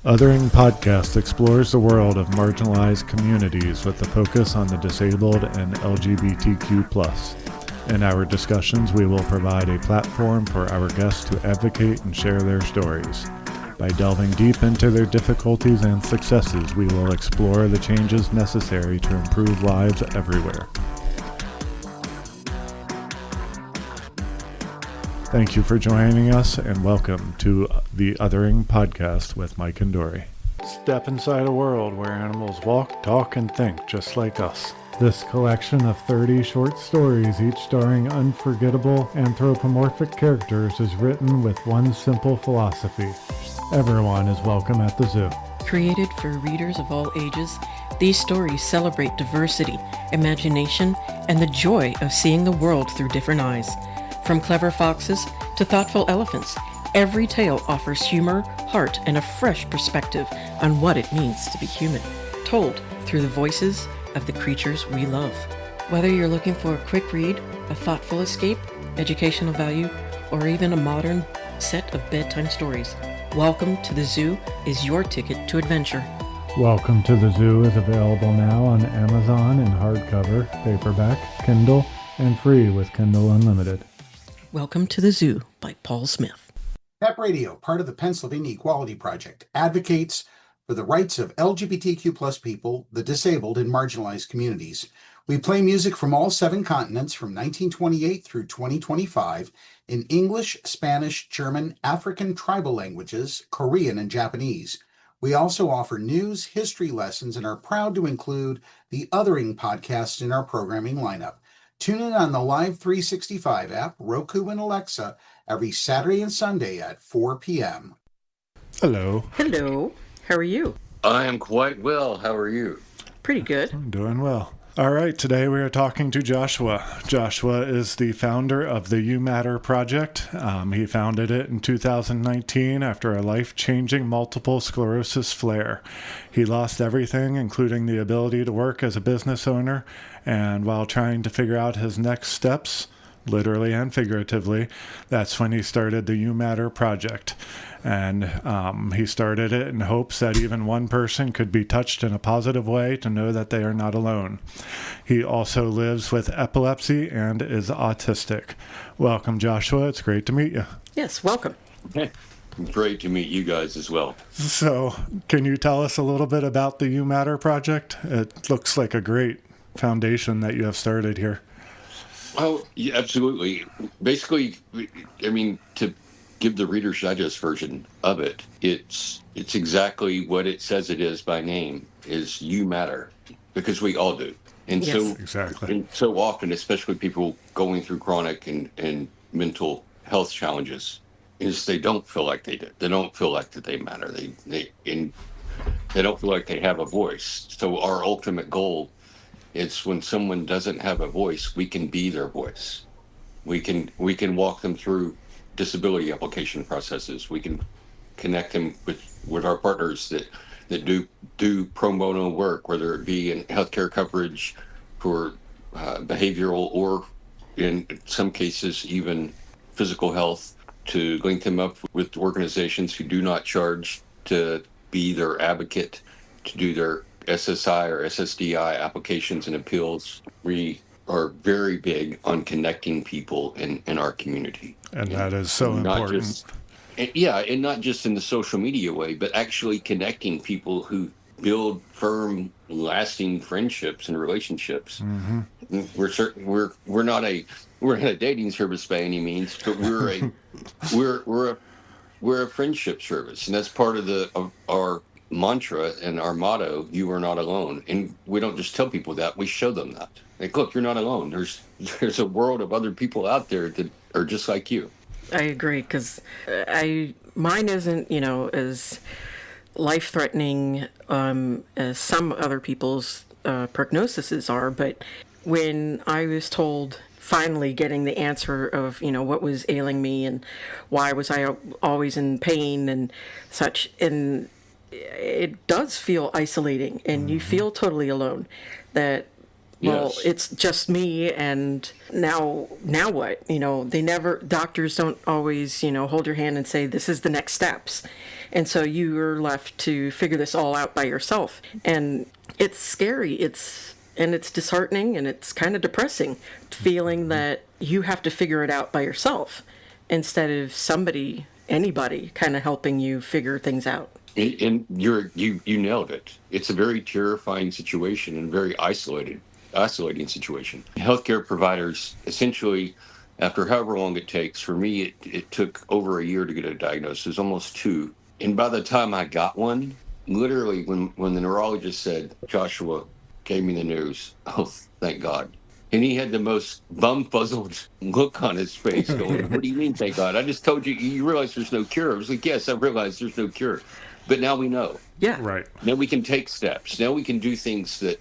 Othering Podcast explores the world of marginalized communities with a focus on the disabled and LGBTQ+. In our discussions, we will provide a platform for our guests to advocate and share their stories. By delving deep into their difficulties and successes, we will explore the changes necessary to improve lives everywhere. Thank you for joining us, and welcome to the Othering Podcast with Mike and Dory. Step inside a world where animals walk, talk, and think just like us. This collection of 30 short stories, each starring unforgettable anthropomorphic characters, is written with one simple philosophy. Everyone is welcome at the zoo. Created for readers of all ages, these stories celebrate diversity, imagination, and the joy of seeing the world through different eyes. From clever foxes to thoughtful elephants, every tale offers humor, heart, and a fresh perspective on what it means to be human, told through the voices of the creatures we love. Whether you're looking for a quick read, a thoughtful escape, educational value, or even a modern set of bedtime stories, Welcome to the Zoo is your ticket to adventure. Welcome to the Zoo is available now on Amazon in hardcover, paperback, Kindle, and free with Kindle Unlimited. Welcome to the Zoo by Paul Smith. PEP Radio, part of the Pennsylvania Equality Project, advocates for the rights of LGBTQ+ people, the disabled, and marginalized communities. We play music from all 7 continents from 1928 through 2025 in English, Spanish, German, African tribal languages, Korean, and Japanese. We also offer news, history lessons, and are proud to include the Othering Podcast in our programming lineup. Tune in on the Live 365 app, Roku, and Alexa every Saturday and Sunday at 4 p.m. Hello. Hello. How are you? I am quite well. How are you? Pretty good. I'm doing well. All right, today we are talking to Joshua. Joshua is the founder of the You Matter Project. He founded it in 2019 after a life-changing multiple sclerosis flare. He lost everything, including the ability to work as a business owner, and while trying to figure out his next steps, literally and figuratively, that's when he started the You Matter Project. And he started it in hopes that even one person could be touched in a positive way to know that they are not alone. He also lives with epilepsy and is autistic. Welcome, Joshua. It's great to meet you. Yes, welcome. Hey, great to meet you guys as well. So, can you tell us a little bit about the You Matter Project? It looks like a great foundation that you have started here. Oh, yeah, absolutely. Basically, I mean, to give the Reader's Digest version of it, it's exactly what it says it is by name, is you matter, because we all do. And yes, so exactly. And so often, especially people going through chronic and mental health challenges, is they don't feel like they do. They don't feel like that they matter. They don't feel like they have a voice. So our ultimate goal is when someone doesn't have a voice, we can be their voice. We can walk them through disability application processes. We can connect them with our partners that do pro bono work, whether it be in healthcare coverage for behavioral or in some cases even physical health, to link them up with organizations who do not charge to be their advocate, to do their SSI or SSDI applications and appeals. We are very big on connecting people in our community. And that is so important. And not just in the social media way, but actually connecting people who build firm, lasting friendships and relationships. Mm-hmm. We're not a dating service by any means, but we're a friendship service, and that's part of our mantra and our motto: you are not alone. And we don't just tell people that, we show them that. Like, look, you're not alone. There's a world of other people out there that are just like you. I agree, because mine isn't, as life-threatening as some other people's prognoses are, but when I was told, finally getting the answer of, what was ailing me and why was I always in pain and such, and it does feel isolating, and you feel totally alone, that well, Yes. it's just me, and now what? Doctors don't always, hold your hand and say, this is the next steps. And so you're left to figure this all out by yourself. And it's scary. It's disheartening, and it's kind of depressing, feeling that you have to figure it out by yourself instead of anybody kind of helping you figure things out. And you nailed it. It's a very terrifying situation and very isolating situation. Healthcare providers essentially, after however long it takes, for me it took over a year to get a diagnosis, almost two. And by the time I got one, literally when the neurologist said, Joshua gave me the news, oh thank God. And he had the most bum-fuzzled look on his face going, what do you mean, thank God? I just told you, you realize there's no cure. I was like, yes, I realize there's no cure. But now we know. Yeah. Right. Now we can take steps. Now we can do things that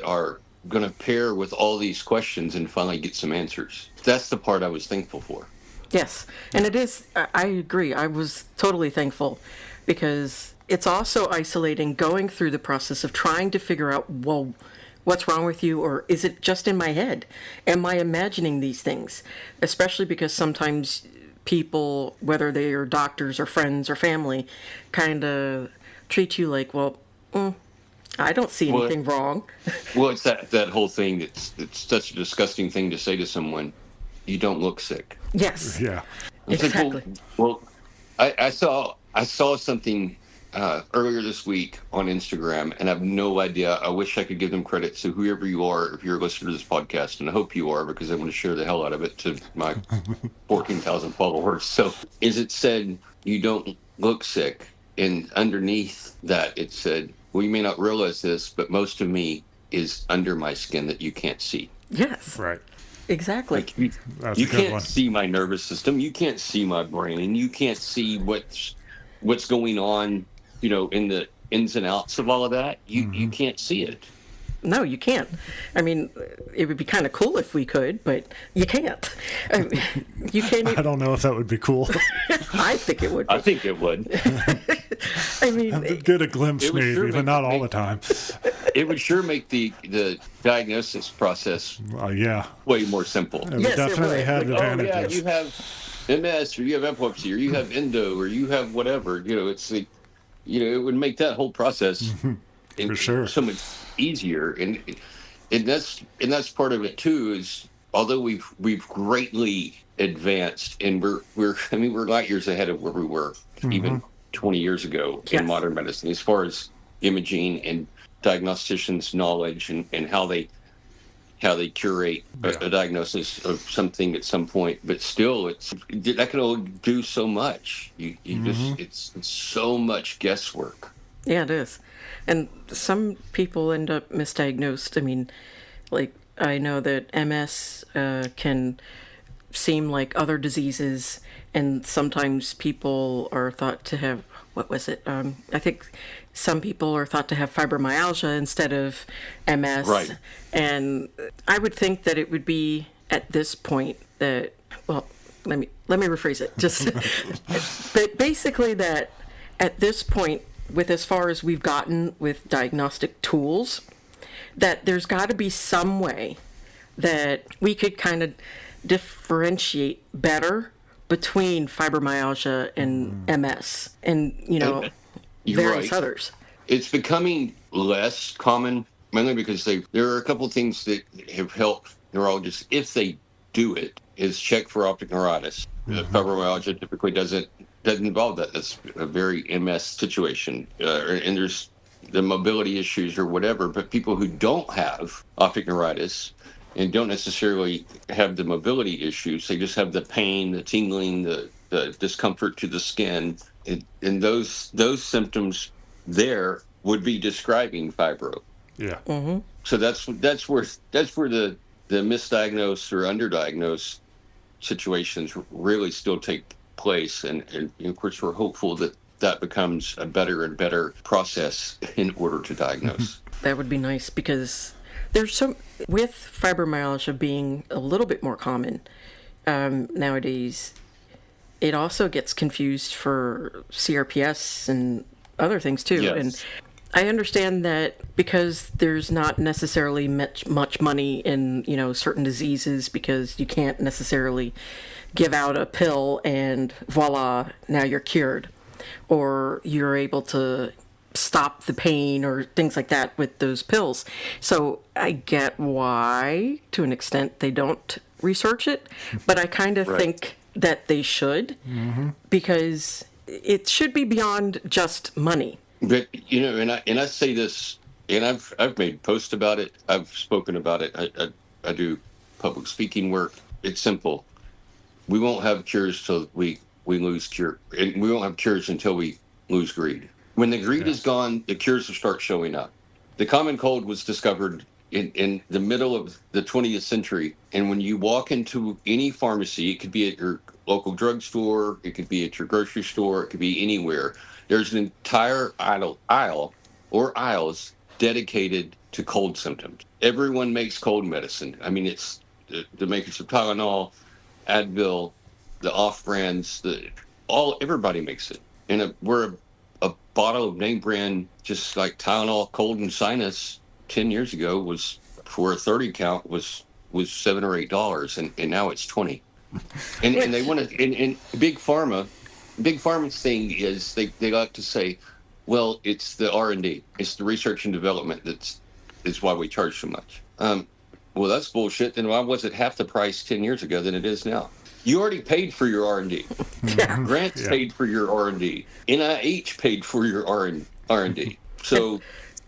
are going to pair with all these questions and finally get some answers. That's the part I was thankful for. Yes. And it is, I agree. I was totally thankful because it's also isolating going through the process of trying to figure out, well, what's wrong with you, or is it just in my head? Am I imagining these things? Especially because sometimes people, whether they are doctors or friends or family, kind of treat you like, well, I don't see anything wrong. Well, it's that whole thing. It's such a disgusting thing to say to someone. You don't look sick. Yes. Yeah. It's Exactly. like, well, I saw something earlier this week on Instagram, and I have no idea. I wish I could give them credit. So whoever you are, if you're listening to this podcast, and I hope you are, because I want to share the hell out of it to my 14,000 followers. So it said, you don't look sick. And underneath that, it said, well, you may not realize this, but most of me is under my skin that you can't see. Yes. Right. Exactly. Like you That's a good can't one. see my nervous system. You can't see my brain. You can't see what's going on, in the ins and outs of all of that. You can't see it. No, you can't. I mean, it would be kind of cool if we could, but you can't. I mean, you can't. I don't know if that would be cool. I think it would. I think it would. I mean, Get a glimpse, It would maybe, sure but make- not all make- the time. It would sure make the diagnosis process Yeah. way more simple. It would Yes, it definitely would. have Like, Oh yeah, advantages. you have MS, or you have epilepsy, or you have endo, or you have whatever. It's like, it would make that whole process For sure. so much easier. And that's part of it too. Is although we've greatly advanced, and we're light years ahead of where we were even 20 years ago Yes. in modern medicine, as far as imaging and diagnosticians' knowledge and how they curate a diagnosis of something at some point. But still, that can only do so much. You just it's so much guesswork. yeah, it is. And some people end up misdiagnosed. I mean, like, I know that MS can seem like other diseases, and sometimes people are thought to have, what was it? I think some people are thought to have fibromyalgia instead of MS. Right. And I would think that it would be at this point that, well, let me rephrase it. Just but basically that at this point, with as far as we've gotten with diagnostic tools, that there's got to be some way that we could kind of differentiate better between fibromyalgia and MS and, You're various right. others. It's becoming less common, mainly because there are a couple of things that have helped neurologists, if they do it, is check for optic neuritis. Fibromyalgia typically doesn't involve that. That's a very MS situation, and there's the mobility issues or whatever. But people who don't have optic neuritis and don't necessarily have the mobility issues, they just have the pain, the tingling, the discomfort to the skin, and those symptoms there would be describing fibro. Yeah. So that's where the misdiagnosed or underdiagnosed situations really still take place, and of course we're hopeful that becomes a better and better process in order to diagnose. That would be nice because there's some, with fibromyalgia being a little bit more common nowadays, it also gets confused for CRPS and other things too. Yes. And I understand that because there's not necessarily much money in, certain diseases, because you can't necessarily give out a pill and voila, now you're cured. Or you're able to stop the pain or things like that with those pills. So I get why, to an extent, they don't research it, but I kind of Right. think that they should, because it should be beyond just money. But and I say this, and I've made posts about it. I've spoken about it. I do public speaking work. It's simple. We won't have cures till we lose cure, and we won't have cures until we lose greed. When the greed is gone, the cures will start showing up. The common cold was discovered in the middle of the 20th century, and when you walk into any pharmacy, it could be at your local drugstore, it could be at your grocery store, it could be anywhere. There's an entire aisle or aisles dedicated to cold symptoms. Everyone makes cold medicine. I mean, it's the makers of Tylenol, Advil, the off brands, everybody makes it. And a bottle of name brand, just like Tylenol cold and sinus 10 years ago, was for a 30 count was $7 or $8, and now it's 20. And they want to, and big pharma's thing is they like to say, well, it's the R&D, it's the research and development is why we charge so much. Well, that's bullshit. Then why was it half the price 10 years ago than it is now? You already paid for your R&D. Yeah. Grants paid for your R&D. NIH paid for your R&D. So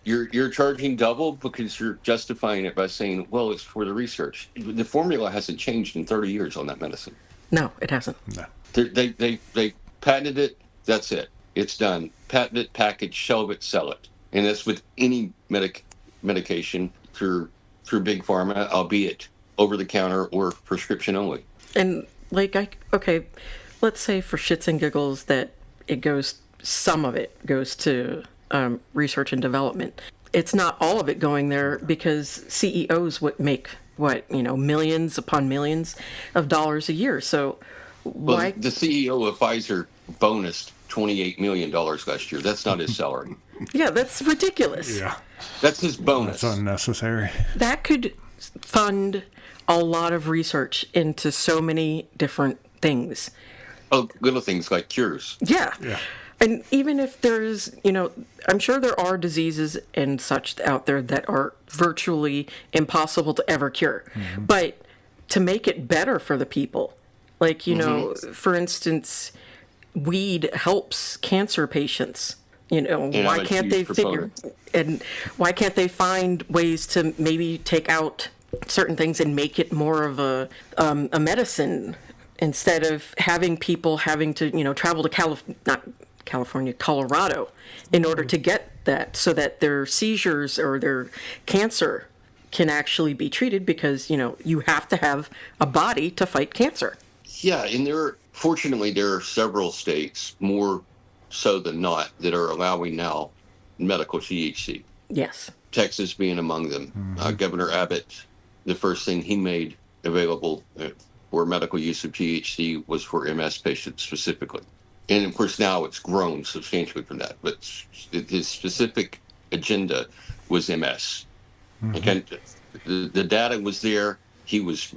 you're charging double because you're justifying it by saying, well, it's for the research. The formula hasn't changed in 30 years on that medicine. No, it hasn't. No. They patented it. That's it. It's done. Patent it, package, shelve it, sell it. And that's with any medication through big pharma, albeit over the counter or prescription only. And okay, let's say for shits and giggles that some of it goes to research and development. It's not all of it going there, because CEOs would make millions upon millions of dollars a year. So why? Well, the CEO of Pfizer bonused $28 million last year. That's not his salary. Yeah, that's ridiculous. Yeah. That's his bonus. That's unnecessary. That could fund a lot of research into so many different things. Oh, little things like cures. Yeah. Yeah. And even if there's, I'm sure there are diseases and such out there that are virtually impossible to ever cure. Mm-hmm. But to make it better for the people, like, for instance, weed helps cancer patients. And Why I'm a can't huge they why can't they find ways to maybe take out certain things and make it more of a medicine, instead of having people having to, travel to Colorado in order to get that, so that their seizures or their cancer can actually be treated, because, you have to have a body to fight cancer. Yeah, and fortunately, there are several states, more so than not, that are allowing now medical THC. Yes. Texas being among them. Governor Abbott, the first thing he made available for medical use of THC was for MS patients specifically. And of course, now it's grown substantially from that. But his specific agenda was MS. Again, the data was there. He was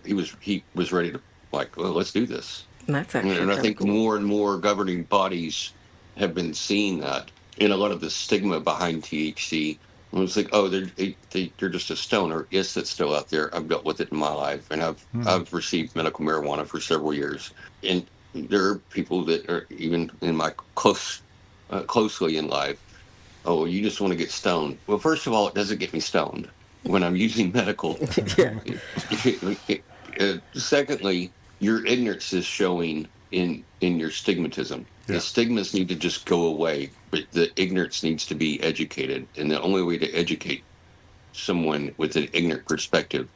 ready to, like, well, let's do this. And that's actually And I think cool. more and more governing bodies have been seeing that, in a lot of the stigma behind THC. It was like, oh, they're just a stoner. Yes, that's still out there. I've dealt with it in my life, and I've received medical marijuana for several years. And there are people that are even in my closely in life. Oh, you just want to get stoned. Well, first of all, it doesn't get me stoned when I'm using medical. Yeah. Secondly, your ignorance is showing in your stigmatism. Yeah. The stigmas need to just go away, but the ignorance needs to be educated. And the only way to educate someone with an ignorant perspective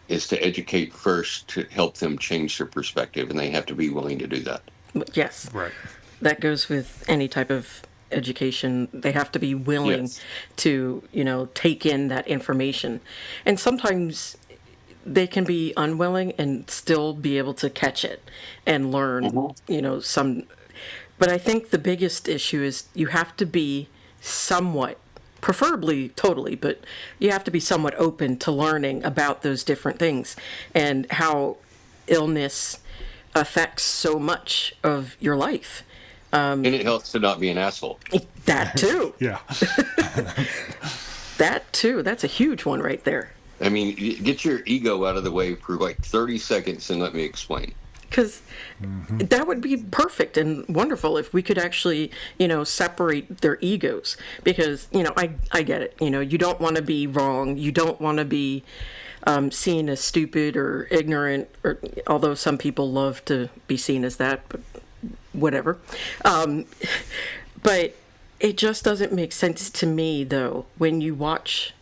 is to educate first, to help them change their perspective, and they have to be willing to do that. Yes. Right. That goes with any type of education. They have to be willing Yes. to, take in that information. And sometimes they can be unwilling and still be able to catch it and learn, some. But I think the biggest issue is you have to be somewhat preferably totally, but you have to be somewhat open to learning about those different things and how illness affects so much of your life. And it helps to not be an asshole. That too. Yeah. That too. That's a huge one right there. I mean, get your ego out of the way for like 30 seconds and let me explain. Because that would be perfect and wonderful if we could actually, separate their egos. Because, I get it. You don't want to be wrong. You don't want to be seen as stupid or ignorant, or although some people love to be seen as that, but whatever. But it just doesn't make sense to me, though, when you watch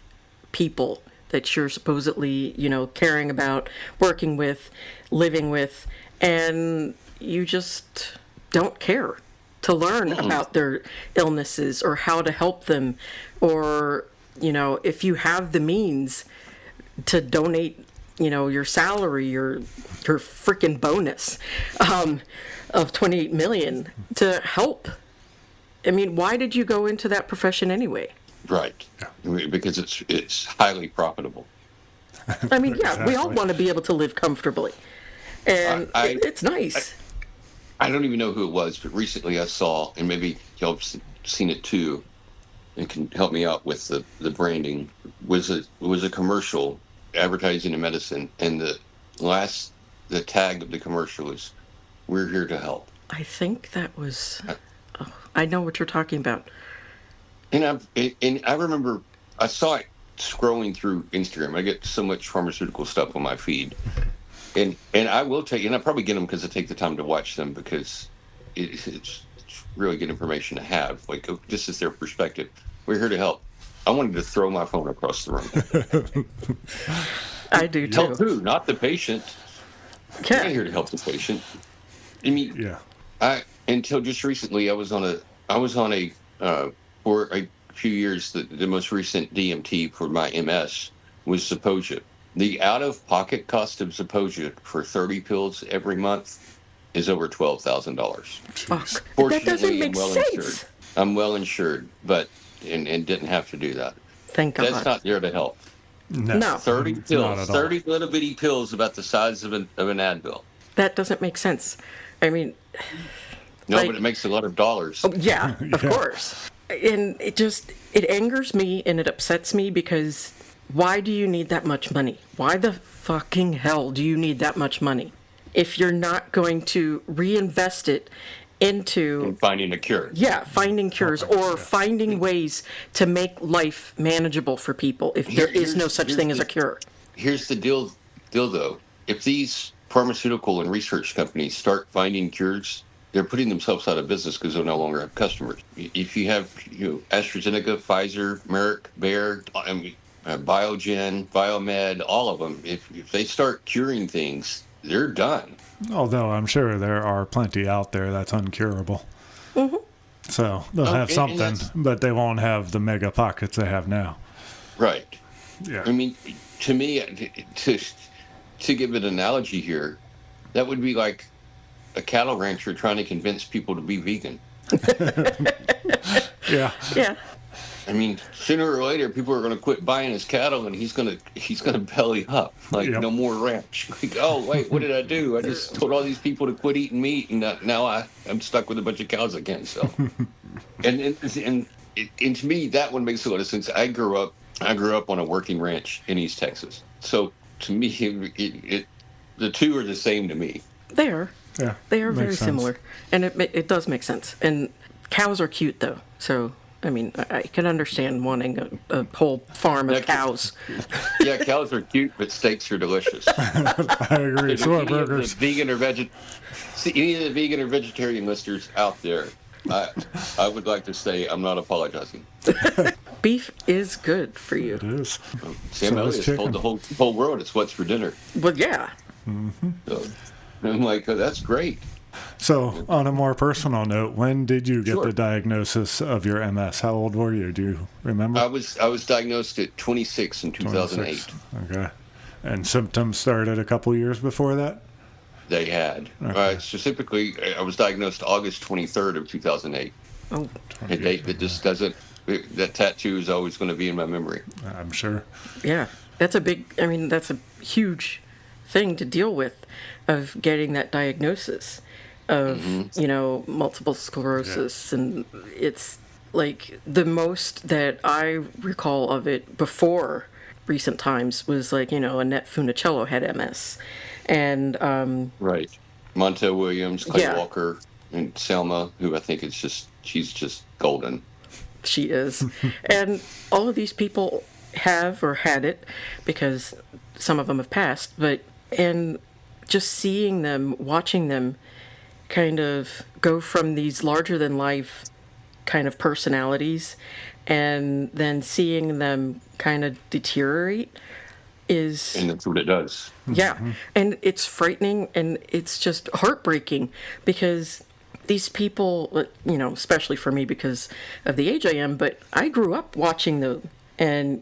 people that you're supposedly, caring about, working with, living with, and you just don't care to learn about their illnesses or how to help them, or, if you have the means to donate, your salary, your freaking bonus of $28 million to help. I mean, why did you go into that profession anyway? Right. Because it's highly profitable. I mean, yeah, we all want to be able to live comfortably. And it's nice. I don't even know who it was, but recently I saw, and maybe y'all have seen it too, and can help me out with the branding, was a commercial advertising in medicine, and the tag of the commercial is, "We're here to help." I think that was, I know what you're talking about. And I remember I saw it scrolling through Instagram. I get so much pharmaceutical stuff on my feed. And I will tell you, and I probably get them because I take the time to watch them, because it's really good information to have. Like, this is their perspective. We're here to help. I wanted to throw my phone across the room. I do too. Help who? Not the patient. Yeah. I'm not here to help the patient. I mean, Yeah. Until just recently, I was on a for a few years. The most recent DMT for my MS was Zeposia. The out-of-pocket cost of Zeposia for 30 pills every month is over $12,000. Fuck. Fortunately, That doesn't make sense. I'm well insured, but and didn't have to do that. Thank God. That's not there to help. No. 30 pills, 30 little bitty pills about the size of an Advil. That doesn't make sense. I mean, No, like, but it makes a lot of dollars. Oh, yeah, of course. And it angers me and it upsets me, because why do you need that much money? Why the fucking hell do you need that much money if you're not going to reinvest it into And finding a cure. Yeah, finding cures or finding ways to make life manageable for people if there is no such thing as a cure. Here's the deal though. If these pharmaceutical and research companies start finding cures, they're putting themselves out of business because they'll no longer have customers. If you have AstraZeneca, Pfizer, Merck, Bayer, Biogen, Biomed, all of them, if they start curing things, they're done. Although I'm sure there are plenty out there that's uncurable. Mm-hmm. So they'll have something, but they won't have the mega pockets they have now. Right. Yeah. I mean, to me, to give an analogy here, that would be like a cattle rancher trying to convince people to be vegan. Yeah. Yeah. I mean, sooner or later, people are going to quit buying his cattle, and he's going to belly up. Like, no more ranch. Like, oh wait, what did I do? I just told all these people to quit eating meat, and now I'm stuck with a bunch of cows I can't sell. and to me, that one makes a lot of sense. I grew up on a working ranch in East Texas, so to me, the two are the same to me. They are. Yeah. They are very similar, and it does make sense. And cows are cute, though. So, I mean, I can understand wanting a whole farm of cows. Yeah, cows are cute, but steaks are delicious. I agree. So are burgers. Any of the vegan or vegetarian listeners out there, I would like to say I'm not apologizing. Beef is good for you. It is. Sam Elliott told the whole world it's what's for dinner. Well, yeah. Mm-hmm. So, I'm like, oh, that's great. So, on a more personal note, when did you get the diagnosis of your MS? How old were you? Do you remember? I was diagnosed at 26 in 2008. 26. Okay. And symptoms started a couple years before that? They had. Okay. Specifically, I was diagnosed August 23rd of 2008. Oh. A date that just doesn't that tattoo is always going to be in my memory. I'm sure. Yeah, that's a huge thing to deal with, of getting that diagnosis of, multiple sclerosis. Yeah. And it's like the most that I recall of it before recent times was like, Annette Funicello had MS. And, Right. Montel Williams, Clay yeah. Walker, and Selma, who I think she's just golden. She is. And all of these people have or had it, because some of them have passed, and just seeing them, watching them kind of go from these larger than life kind of personalities, and then seeing them kind of deteriorate is... And that's what it does. Yeah. And it's frightening, and it's just heartbreaking, because these people, especially for me because of the age I am, but I grew up watching them and,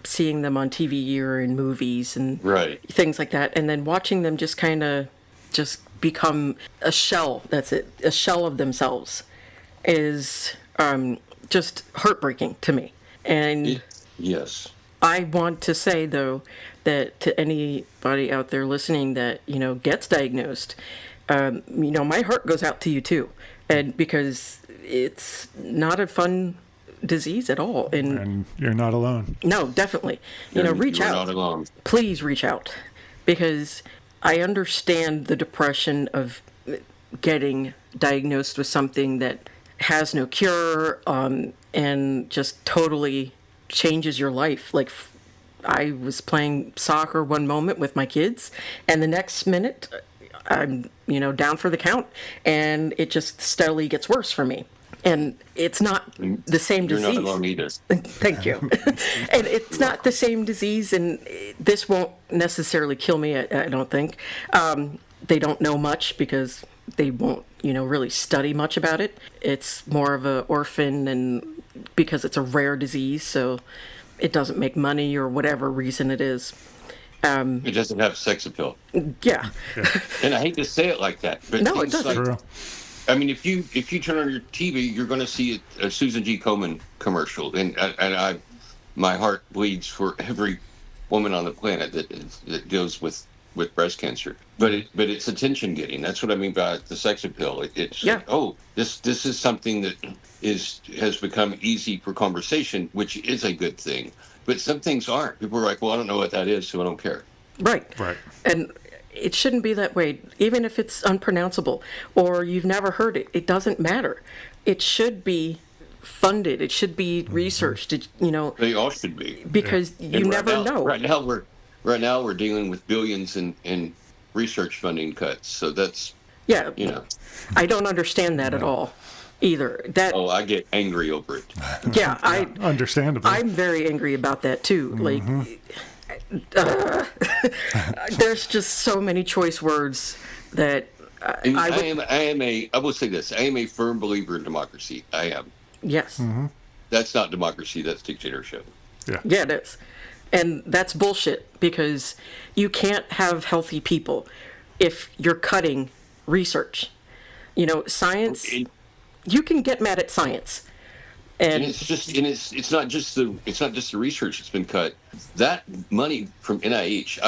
seeing them on TV or in movies and Right. things like that. And then watching them just kind of just become a shell. That's it. A shell of themselves is just heartbreaking to me. And Yes. I want to say, though, that to anybody out there listening that, gets diagnosed, my heart goes out to you too. And because it's not a fun disease at all. And you're not alone. No, definitely. Reach You're out. not alone. Please reach out, because I understand the depression of getting diagnosed with something that has no cure, and just totally changes your life. Like, I was playing soccer one moment with my kids, and the next minute I'm, down for the count, and it just steadily gets worse for me. And it's not the same disease. You're not alone either. Thank you. And it's not the same disease, and this won't necessarily kill me, I don't think. They don't know much because they won't, really study much about it. It's more of an orphan, and because it's a rare disease, so it doesn't make money or whatever reason it is. It doesn't have sex appeal. Yeah. And I hate to say it like that, but No, it doesn't. True. I mean, if you turn on your TV, you're going to see a Susan G. Komen commercial, and my heart bleeds for every woman on the planet that deals with breast cancer. But it's attention getting. That's what I mean by the sex appeal. It's Yeah. like, oh, this is something that has become easy for conversation, which is a good thing. But some things aren't. People are like, well, I don't know what that is, so I don't care. Right. Right. And it shouldn't be that way. Even if it's unpronounceable or you've never heard it, it doesn't matter. It should be funded. It should be researched. They all should be. Because you never know. Right now we're dealing with billions in research funding cuts. So that's Yeah. you know. I don't understand that at all either. Oh, I get angry over it. Yeah, Understandably. I'm very angry about that too. Like, there's just so many choice words that I will say this. I am a firm believer in democracy. I am. Yes. That's not democracy. That's dictatorship. Yeah, it is. And that's bullshit, because you can't have healthy people if you're cutting research. Science, you can get mad at science. And it's not just the research that's been cut. That money from NIH,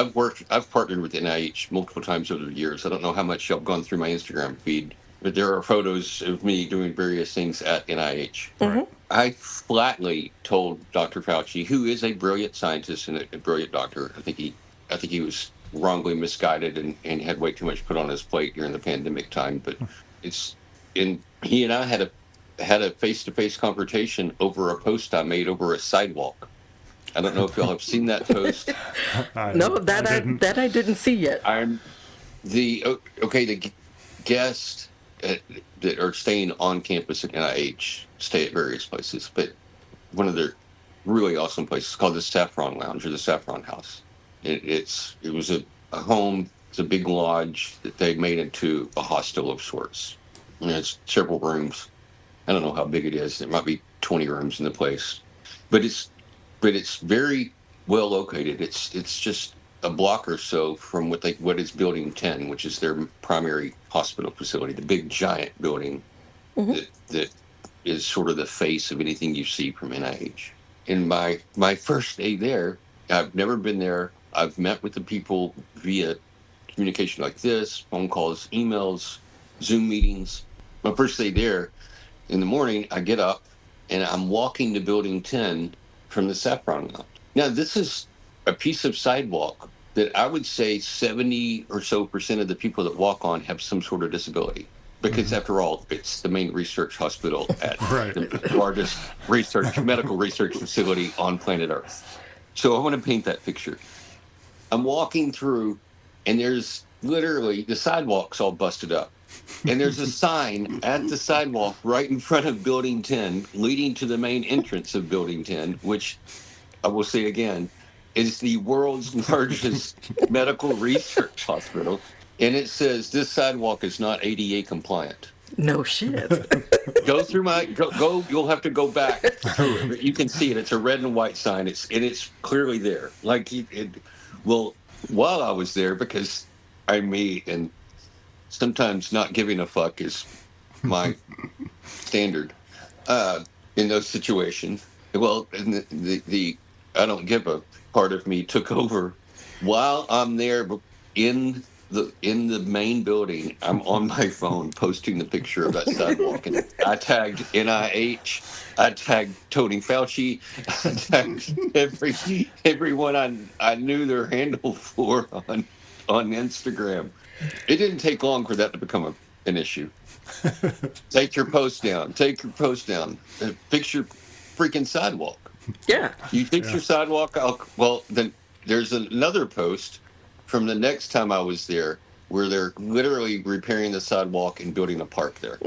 I've partnered with NIH multiple times over the years. I don't know how much y'all have gone through my Instagram feed, but there are photos of me doing various things at NIH. Mm-hmm. I flatly told Dr. Fauci, who is a brilliant scientist and a brilliant doctor, I think he was wrongly misguided and had way too much put on his plate during the pandemic time. But he and I had a face-to-face confrontation over a post I made over a sidewalk. I don't know if y'all have seen that post. I didn't see yet. The guests that are staying on campus at NIH stay at various places, but one of their really awesome places is called the Saffron Lounge or the Saffron House. It was a home. It's a big lodge that they made into a hostel of sorts. And it's several rooms. I don't know how big it is. There might be 20 rooms in the place, but it's very well located. It's just a block or so from what is Building 10, which is their primary hospital facility, the big giant building that is sort of the face of anything you see from NIH. In my first day there, I've never been there. I've met with the people via communication like this, phone calls, emails, Zoom meetings. My first day there, in the morning, I get up and I'm walking to Building 10 from the Saffron Lounge. Now, this is a piece of sidewalk that I would say 70 or so percent of the people that walk on have some sort of disability. Because after all, it's the main research hospital at Right. the largest medical research facility on planet Earth. So I want to paint that picture. I'm walking through, and there's literally the sidewalk's all busted up. And there's a sign at the sidewalk right in front of Building 10, leading to the main entrance of Building 10, which I will say again, is the world's largest medical research hospital. And it says this sidewalk is not ADA compliant. No shit. Go through go. You'll have to go back. You can see it. It's a red and white sign. It's clearly there. Well, while I was there, because I'm me, and sometimes not giving a fuck is my standard in those situations. Well, and the I don't give a part of me took over while I'm there in the main building. I'm on my phone posting the picture of that sidewalk, and I tagged NIH, I tagged Tony Fauci, I tagged everyone I knew their handle for on Instagram. It didn't take long for that to become an issue. Take your post down. Take your post down. Fix your freaking sidewalk. Yeah. You fix your sidewalk. Well, then there's another post from the next time I was there where they're literally repairing the sidewalk and building a park there.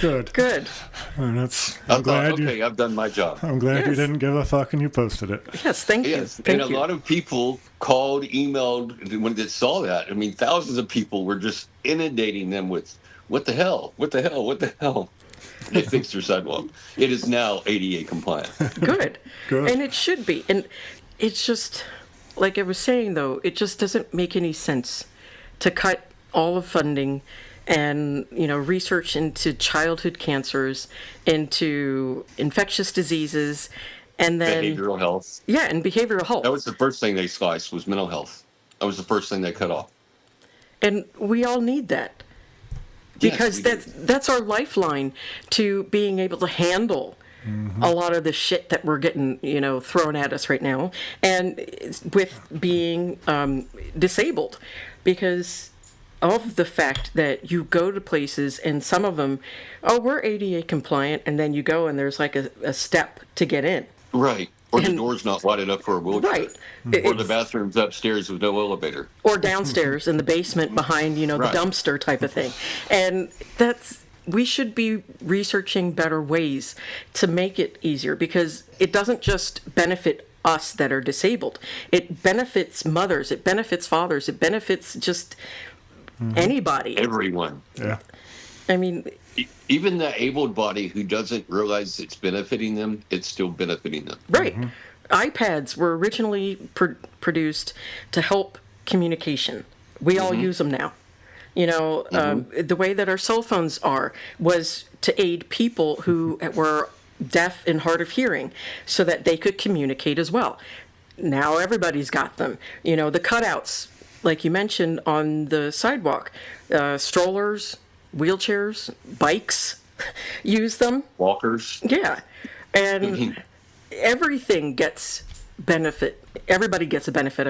Good. Good. And I'm glad. Okay, I've done my job. I'm glad you Yes. didn't give a fuck and you posted it. Yes, thank you. Yes, Thank and you. a lot of people called, emailed when they saw that. I mean, thousands of people were just inundating them with, "What the hell? What the hell? What the hell?" They fixed their sidewalk. It is now ADA compliant. Good. Good. And it should be. And it's just, like I was saying, though, it just doesn't make any sense to cut all of funding and, research into childhood cancers, into infectious diseases, and then... Behavioral health. Yeah, and behavioral health. That was the first thing they sliced, was mental health. That was the first thing they cut off. And we all need that. Because that's our lifeline to being able to handle a lot of the shit that we're getting, thrown at us right now, and with being disabled, because of the fact that you go to places and some of them, we're ADA compliant, and then you go and there's like a step to get in. Right. Or the door's not wide enough for a wheelchair. Right. Or the bathroom's upstairs with no elevator. Or downstairs in the basement behind, the Right. dumpster type of thing. And we should be researching better ways to make it easier, because it doesn't just benefit us that are disabled. It benefits mothers, it benefits fathers, it benefits just anybody. Everyone. Yeah. I mean, Even the able-bodied who doesn't realize it's benefiting them, it's still benefiting them. right. iPads were originally produced to help communication. We all use them now. The way that our cell phones was to aid people who were deaf and hard of hearing so that they could communicate as well. Now everybody's got them. The cutouts, like you mentioned, on the sidewalk, strollers, wheelchairs, bikes use them. Walkers. Yeah. And everything gets benefit. Everybody gets a benefit,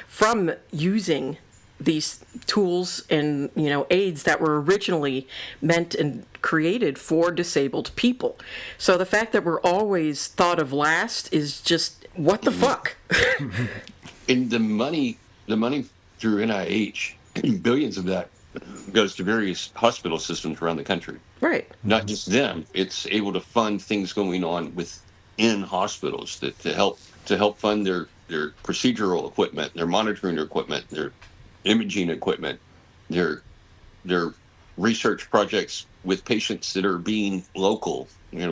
from using these tools and, aids that were originally meant and created for disabled people. So the fact that we're always thought of last is just, what the fuck? And the money through NIH, billions of that goes to various hospital systems around the country. Right. Not just them. It's able to fund things going on within hospitals to help fund their procedural equipment, their monitoring equipment, their imaging equipment, their research projects with patients that are being local.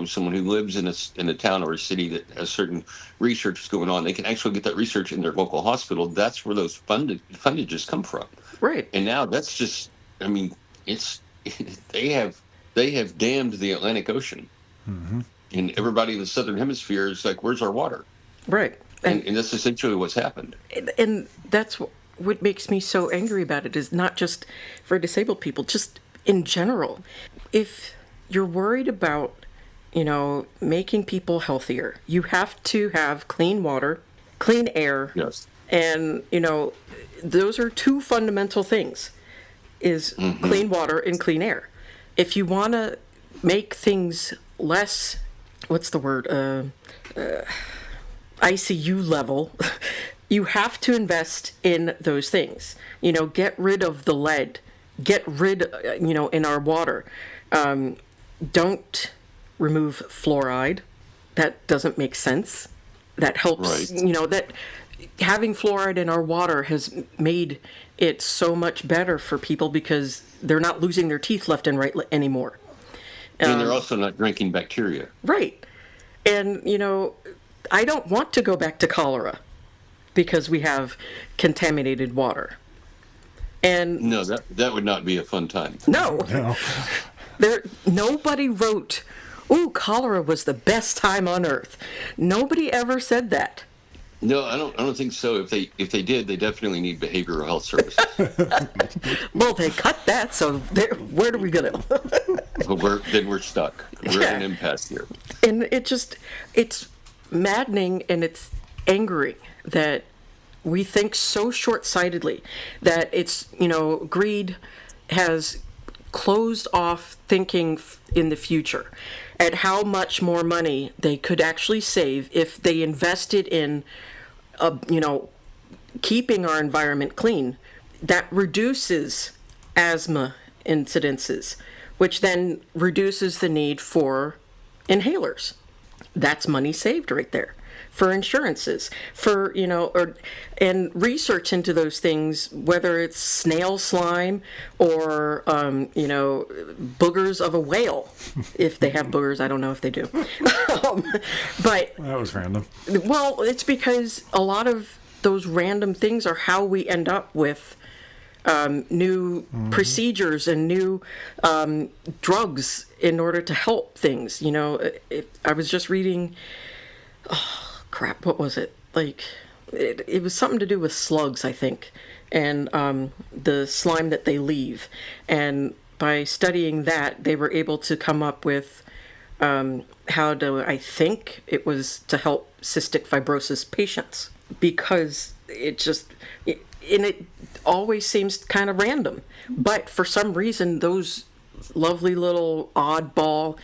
Someone who lives in a town or a city that has certain research is going on, they can actually get that research in their local hospital. That's where those fundages come from. Right. And now that's just, they have they have dammed the Atlantic Ocean. Mm-hmm. And everybody in the Southern Hemisphere is like, where's our water? Right. And that's essentially what's happened. And that's what makes me so angry about it, is not just for disabled people, just in general. If you're worried about, making people healthier, you have to have clean water, clean air. Yes. And, those are two fundamental things, is clean water and clean air. If you want to make things less, what's the word, ICU level, you have to invest in those things. Get rid of the lead, get rid, in our water. Don't remove fluoride. That doesn't make sense. That helps, Right. That having fluoride in our water has made it so much better for people because they're not losing their teeth left and right anymore. And they're also not drinking bacteria. Right. And, I don't want to go back to cholera because we have contaminated water. And No, that would not be a fun time. no, No. nobody wrote, "Ooh, cholera was the best time on earth." Nobody ever said that. No, I don't think so. If they did, they definitely need behavioral health services. Well, they cut that, so where do we go? But we're stuck. We're at an impasse here. And it's maddening and it's angering that we think so short-sightedly, that it's, greed has closed off thinking in the future at how much more money they could actually save if they invested in, keeping our environment clean. That reduces asthma incidences, which then reduces the need for inhalers. That's money saved right there. For insurances, for, and research into those things, whether it's snail slime or, boogers of a whale. If they have boogers, I don't know if they do. But, That was random. well, it's because a lot of those random things are how we end up with new procedures and new drugs in order to help things. I was just reading, crap, what was it? Like, it was something to do with slugs, I think, and the slime that they leave. And by studying that, they were able to come up with how to, I think it was to help cystic fibrosis patients, because it always seems kind of random. But for some reason, those lovely little oddball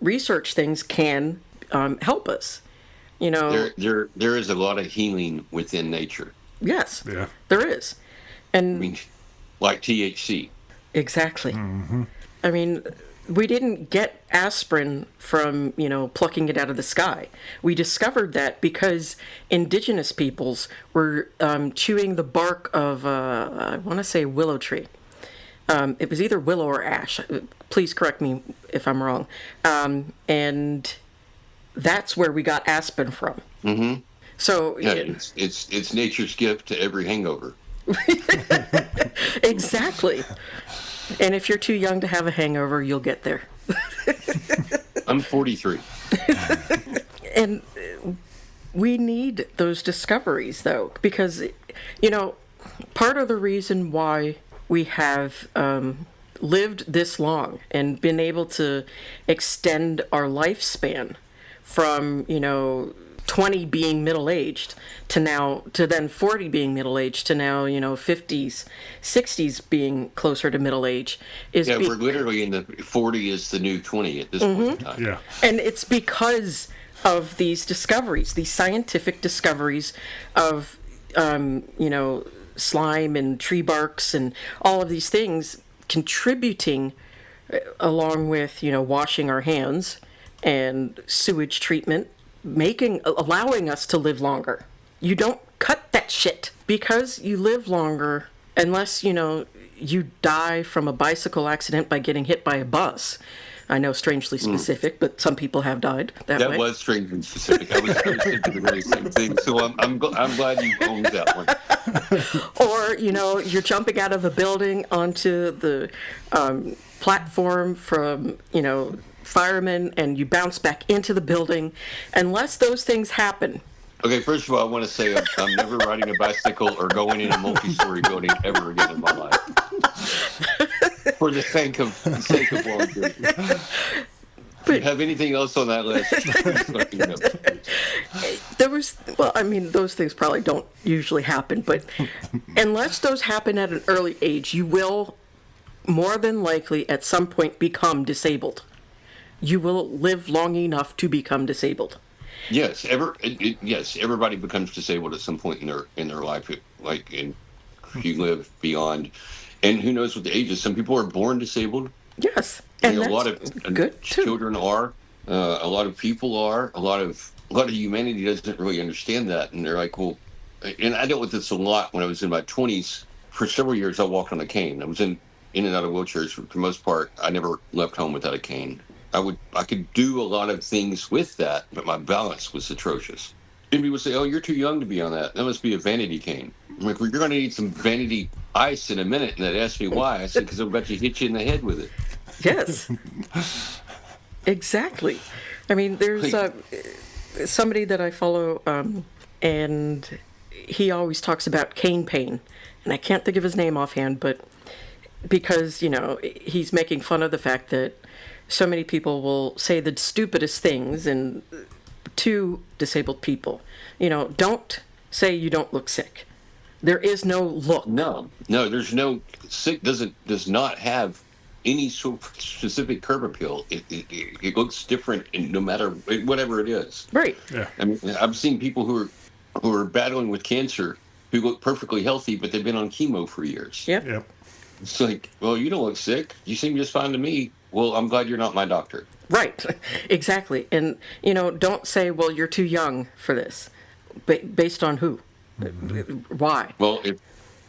research things can help us. There is a lot of healing within nature. Yes, Yeah. there is. And I mean, like THC. exactly. I mean, we didn't get aspirin from, plucking it out of the sky. We discovered that because indigenous peoples were chewing the bark of, I want to say, willow tree. It was either willow or ash. Please correct me if I'm wrong. And that's where we got aspirin from. Mm-hmm. So Yeah, it's nature's gift to every hangover. exactly. And if you're too young to have a hangover, you'll get there. I'm 43. And we need those discoveries, though, because, part of the reason why we have lived this long and been able to extend our lifespan from, 20 being middle-aged to then 40 being middle-aged to now, 50s, 60s being closer to middle age is We're literally in the 40 is the new 20 at this point in time. Yeah. and it's because of these discoveries, these scientific discoveries of, slime and tree barks and all of these things contributing, along with, washing our hands and sewage treatment, allowing us to live longer. You don't cut that shit because you live longer, unless, you die from a bicycle accident by getting hit by a bus. I know, strangely specific, but some people have died that way. That was strangely specific. I was thinking the very same thing. So I'm glad you owned that one. Or, you're jumping out of a building onto the platform from, firemen, and you bounce back into the building. Unless those things happen. Okay, first of all, I want to say I'm never riding a bicycle or going in a multi-story building ever again in my life. For the sake of longevity. Do you have anything else on that list? Those things probably don't usually happen, but unless those happen at an early age, you will more than likely at some point become disabled. You will live long enough to become disabled. Yes, everybody becomes disabled at some point in their life. And you live beyond, and who knows what the age is. Some people are born disabled. Yes, and a lot of good children are. A lot of people are. A lot of humanity doesn't really understand that, and they're like, well. And I dealt with this a lot when I was in my 20s. For several years, I walked on a cane. I was in and out of wheelchairs for the most part. I never left home without a cane. I could do a lot of things with that, but my balance was atrocious. And people say, "Oh, you're too young to be on that. That must be a vanity cane." I'm like, "Well, you're going to need some vanity ice in a minute." And they asked me why. I said, "Because I'm about to hit you in the head with it." Yes, exactly. I mean, there's somebody that I follow, and he always talks about cane pain, and I can't think of his name offhand, but because he's making fun of the fact that so many people will say the stupidest things and to disabled people. Don't say you don't look sick. There is no look. No, there's no sick. Does not have any sort of specific curb appeal. It looks different, no matter whatever it is. Right. Yeah. I mean, I've seen people who are battling with cancer who look perfectly healthy, but they've been on chemo for years. Yep. It's like, well, you don't look sick. You seem just fine to me. Well, I'm glad you're not my doctor. Right, exactly. And, don't say, well, you're too young for this. Based on who? Why? Well,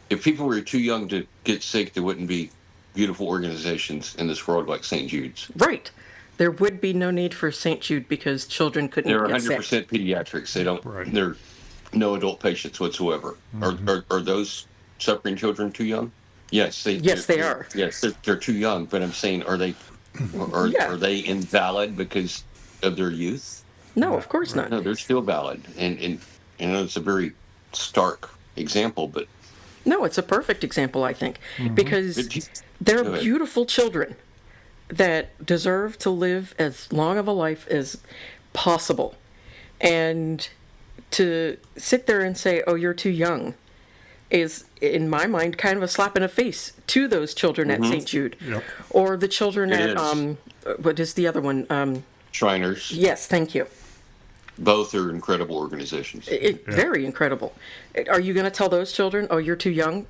if people were too young to get sick, there wouldn't be beautiful organizations in this world like St. Jude's. Right. There would be no need for St. Jude because children couldn't get sick. They're 100% pediatrics. They don't. Right. They're no adult patients whatsoever. Mm-hmm. Are those suffering children too young? Yes, they are. Yes, they're too young. But I'm saying, are they invalid because of their youth? No, of course not. No, they're still valid, and it's a very stark example, but no, it's a perfect example, I think, because they're beautiful children that deserve to live as long of a life as possible, and to sit there and say, "Oh, you're too young," is, in my mind, kind of a slap in the face to those children at St. Jude. Yep. Or the children what is the other one? Shriners. Yes, thank you. Both are incredible organizations. Very incredible. Are you going to tell those children, oh, you're too young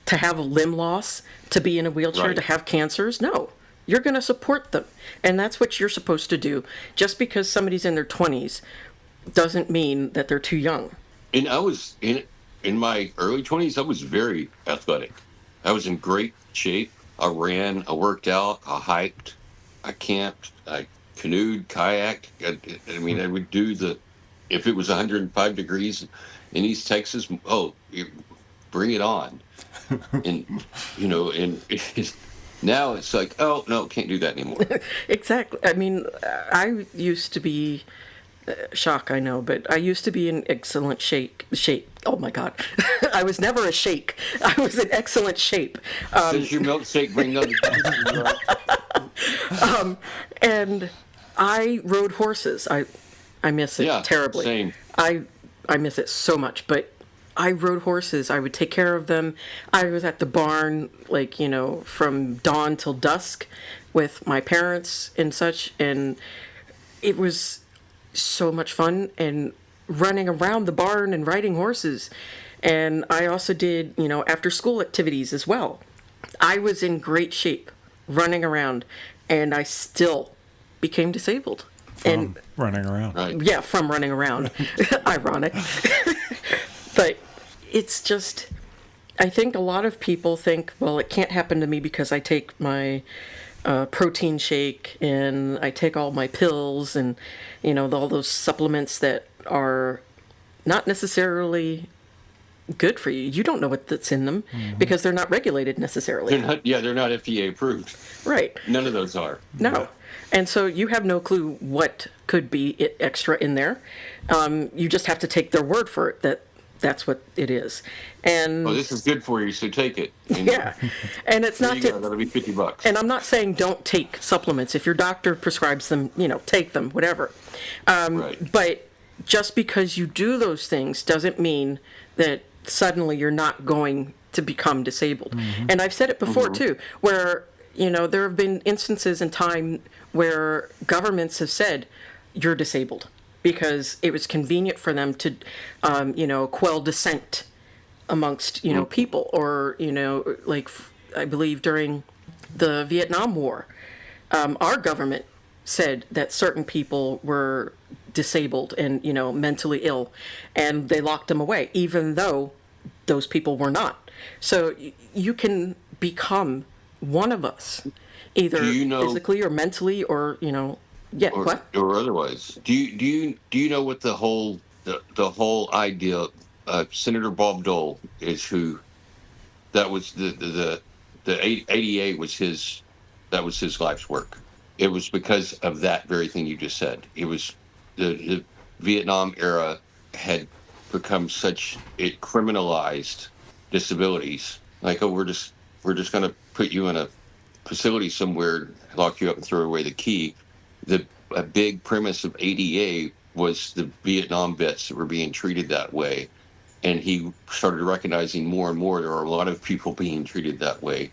to have a limb loss, to be in a wheelchair, right, to have cancers? No. You're going to support them. And that's what you're supposed to do. Just because somebody's in their 20s doesn't mean that they're too young. And I was in my early 20s, I was very athletic. I was in great shape. I ran, I worked out, I hiked, I camped, I canoed, kayaked. I would do if it was 105 degrees in East Texas, bring it on. And, now it's like, oh, no, can't do that anymore. Exactly. I mean, I used to be... shock, I know, but I used to be in excellent shape. Oh my God, I was never a shake. I was in excellent shape. Does your milkshake bring those? And I rode horses. I miss it terribly. Same. I miss it so much. But I rode horses. I would take care of them. I was at the barn, from dawn till dusk, with my parents and such, and it was so much fun, and running around the barn and riding horses. And I also did, after school activities as well. I was in great shape running around, and I still became disabled. From running around. Right. Yeah, from running around. Ironic. But it's just, I think a lot of people think, well, it can't happen to me because I take my protein shake and I take all my pills and, all those supplements that are not necessarily good for you. You don't know what's in them because they're not regulated necessarily. They're not FDA approved. Right. None of those are. No. And so you have no clue what could be extra in there. You just have to take their word for it that that's what it is. And this is good for you, so take it. yeah. And it's not that'll be $50. And I'm not saying don't take supplements. If your doctor prescribes them, take them, whatever. Right. But just because you do those things doesn't mean that suddenly you're not going to become disabled. And I've said it before too, where there have been instances in time where governments have said you're disabled because it was convenient for them to quell dissent amongst people, or like I believe during the Vietnam War, our government said that certain people were disabled and mentally ill, and they locked them away even though those people were not. So you can become one of us, either physically or mentally, or or otherwise. Do you know what the whole idea? Senator Bob Dole is who. That was the ADA was his. That was his life's work. It was because of that very thing you just said. It was the Vietnam era had become it criminalized disabilities. Like, we're just going to put you in a facility somewhere, lock you up and throw away the key. A big premise of ADA was the Vietnam vets that were being treated that way. And he started recognizing more and more there are a lot of people being treated that way.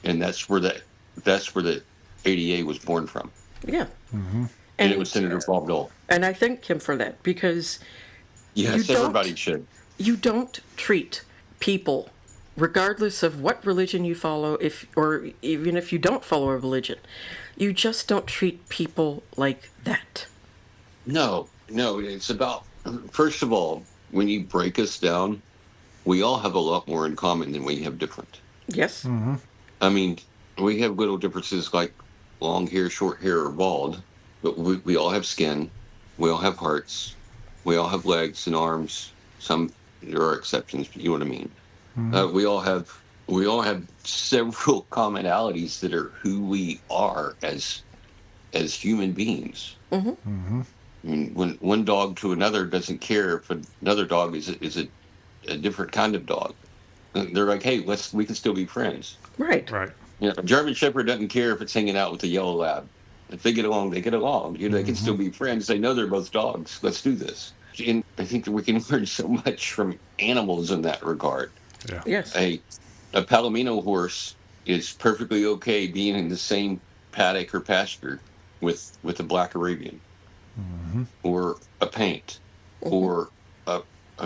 And that's where the ADA was born from. Yeah. And it was Senator Bob Dole. And I thank him for that, because yes, everybody should. You don't treat people, regardless of what religion you follow, or even if you don't follow a religion, you just don't treat people like that. No, it's about, first of all, when you break us down, we all have a lot more in common than we have different. Yes. I mean, we have little differences like long hair, short hair, or bald, but we all have skin, we all have hearts, we all have legs and arms. There are exceptions, but you know what I mean. We all have several commonalities that are who we are as human beings. I mean, when one dog to another doesn't care if another dog is a different kind of dog, they're like, hey, we can still be friends. Right. A German Shepherd doesn't care if it's hanging out with a yellow lab. If they get along, they get along. They can still be friends. They know they're both dogs. Let's do this. And I think that we can learn so much from animals in that regard. Yeah. Yes. A Palomino horse is perfectly okay being in the same paddock or pasture with a black Arabian, or a paint, or a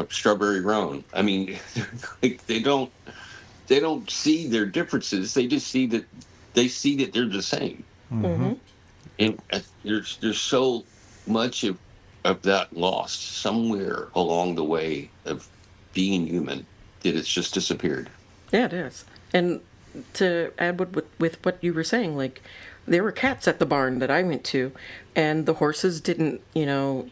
strawberry roan. I mean, they don't see their differences. They just see that they're the same. And there's so much of that lost somewhere along the way of being human that it's just disappeared. Yeah, it is. And to add with what you were saying, like, there were cats at the barn that I went to, and the horses didn't,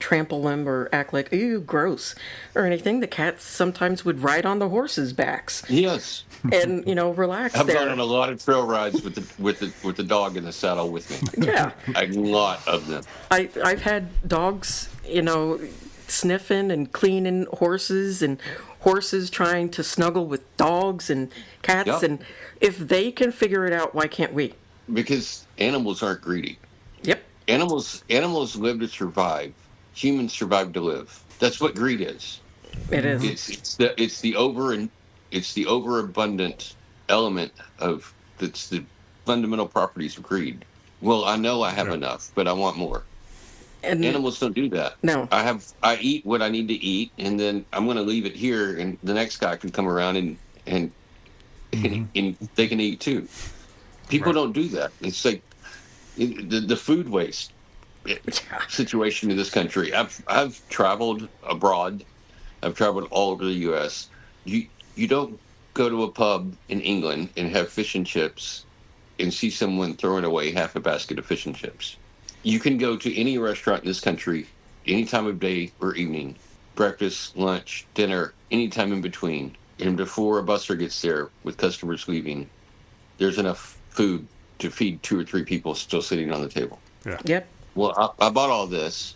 trample them or act like, ew, gross, or anything. The cats sometimes would ride on the horses' backs. Yes. And, relax I've there. gone on a lot of trail rides with the dog in the saddle with me. Yeah. A lot of them. I've had dogs, sniffing and cleaning horses, and horses trying to snuggle with dogs and cats. Yep. And if they can figure it out, why can't we? Because animals aren't greedy. Yep. Animals live to survive. Humans survive to live. That's what greed is. It is. It's the overabundant element of that's the fundamental properties of greed. Well, I know I have enough, but I want more. And animals don't do that. No. I eat what I need to eat, and then I'm going to leave it here, and the next guy can come around and they can eat too. People don't do that. It's like the food waste situation in this country. I've traveled abroad. I've traveled all over the U.S. You don't go to a pub in England and have fish and chips and see someone throwing away half a basket of fish and chips. You can go to any restaurant in this country, any time of day or evening, breakfast, lunch, dinner, any time in between. And before a busser gets there with customers leaving, there's enough food to feed 2 or 3 people still sitting on the table. Yeah. Yep. Well, I bought all this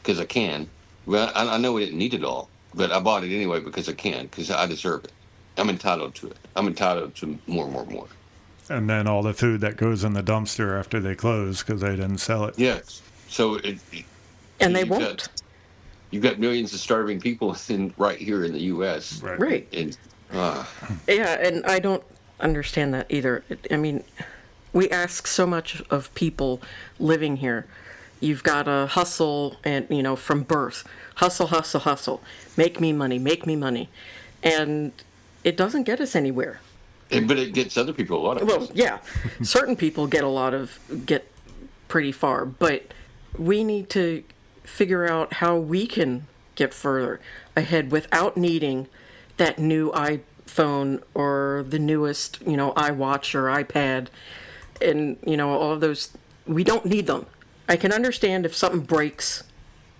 because I can. Well, I know we didn't need it all, but I bought it anyway because I can, because I deserve it. I'm entitled to it. I'm entitled to more. And then all the food that goes in the dumpster after they close because they didn't sell it. Yes. So And they won't. You've got millions of starving people right here in the U.S. Right. And, Yeah, and I don't understand that either. I mean, we ask so much of people living here. You've got to hustle, and from birth, hustle, make me money, and it doesn't get us anywhere. but it gets other people a lot of. Well, yeah, certain people get pretty far, but we need to figure out how we can get further ahead without needing that new iPhone or the newest, iWatch or iPad, and all of those. We don't need them. I can understand if something breaks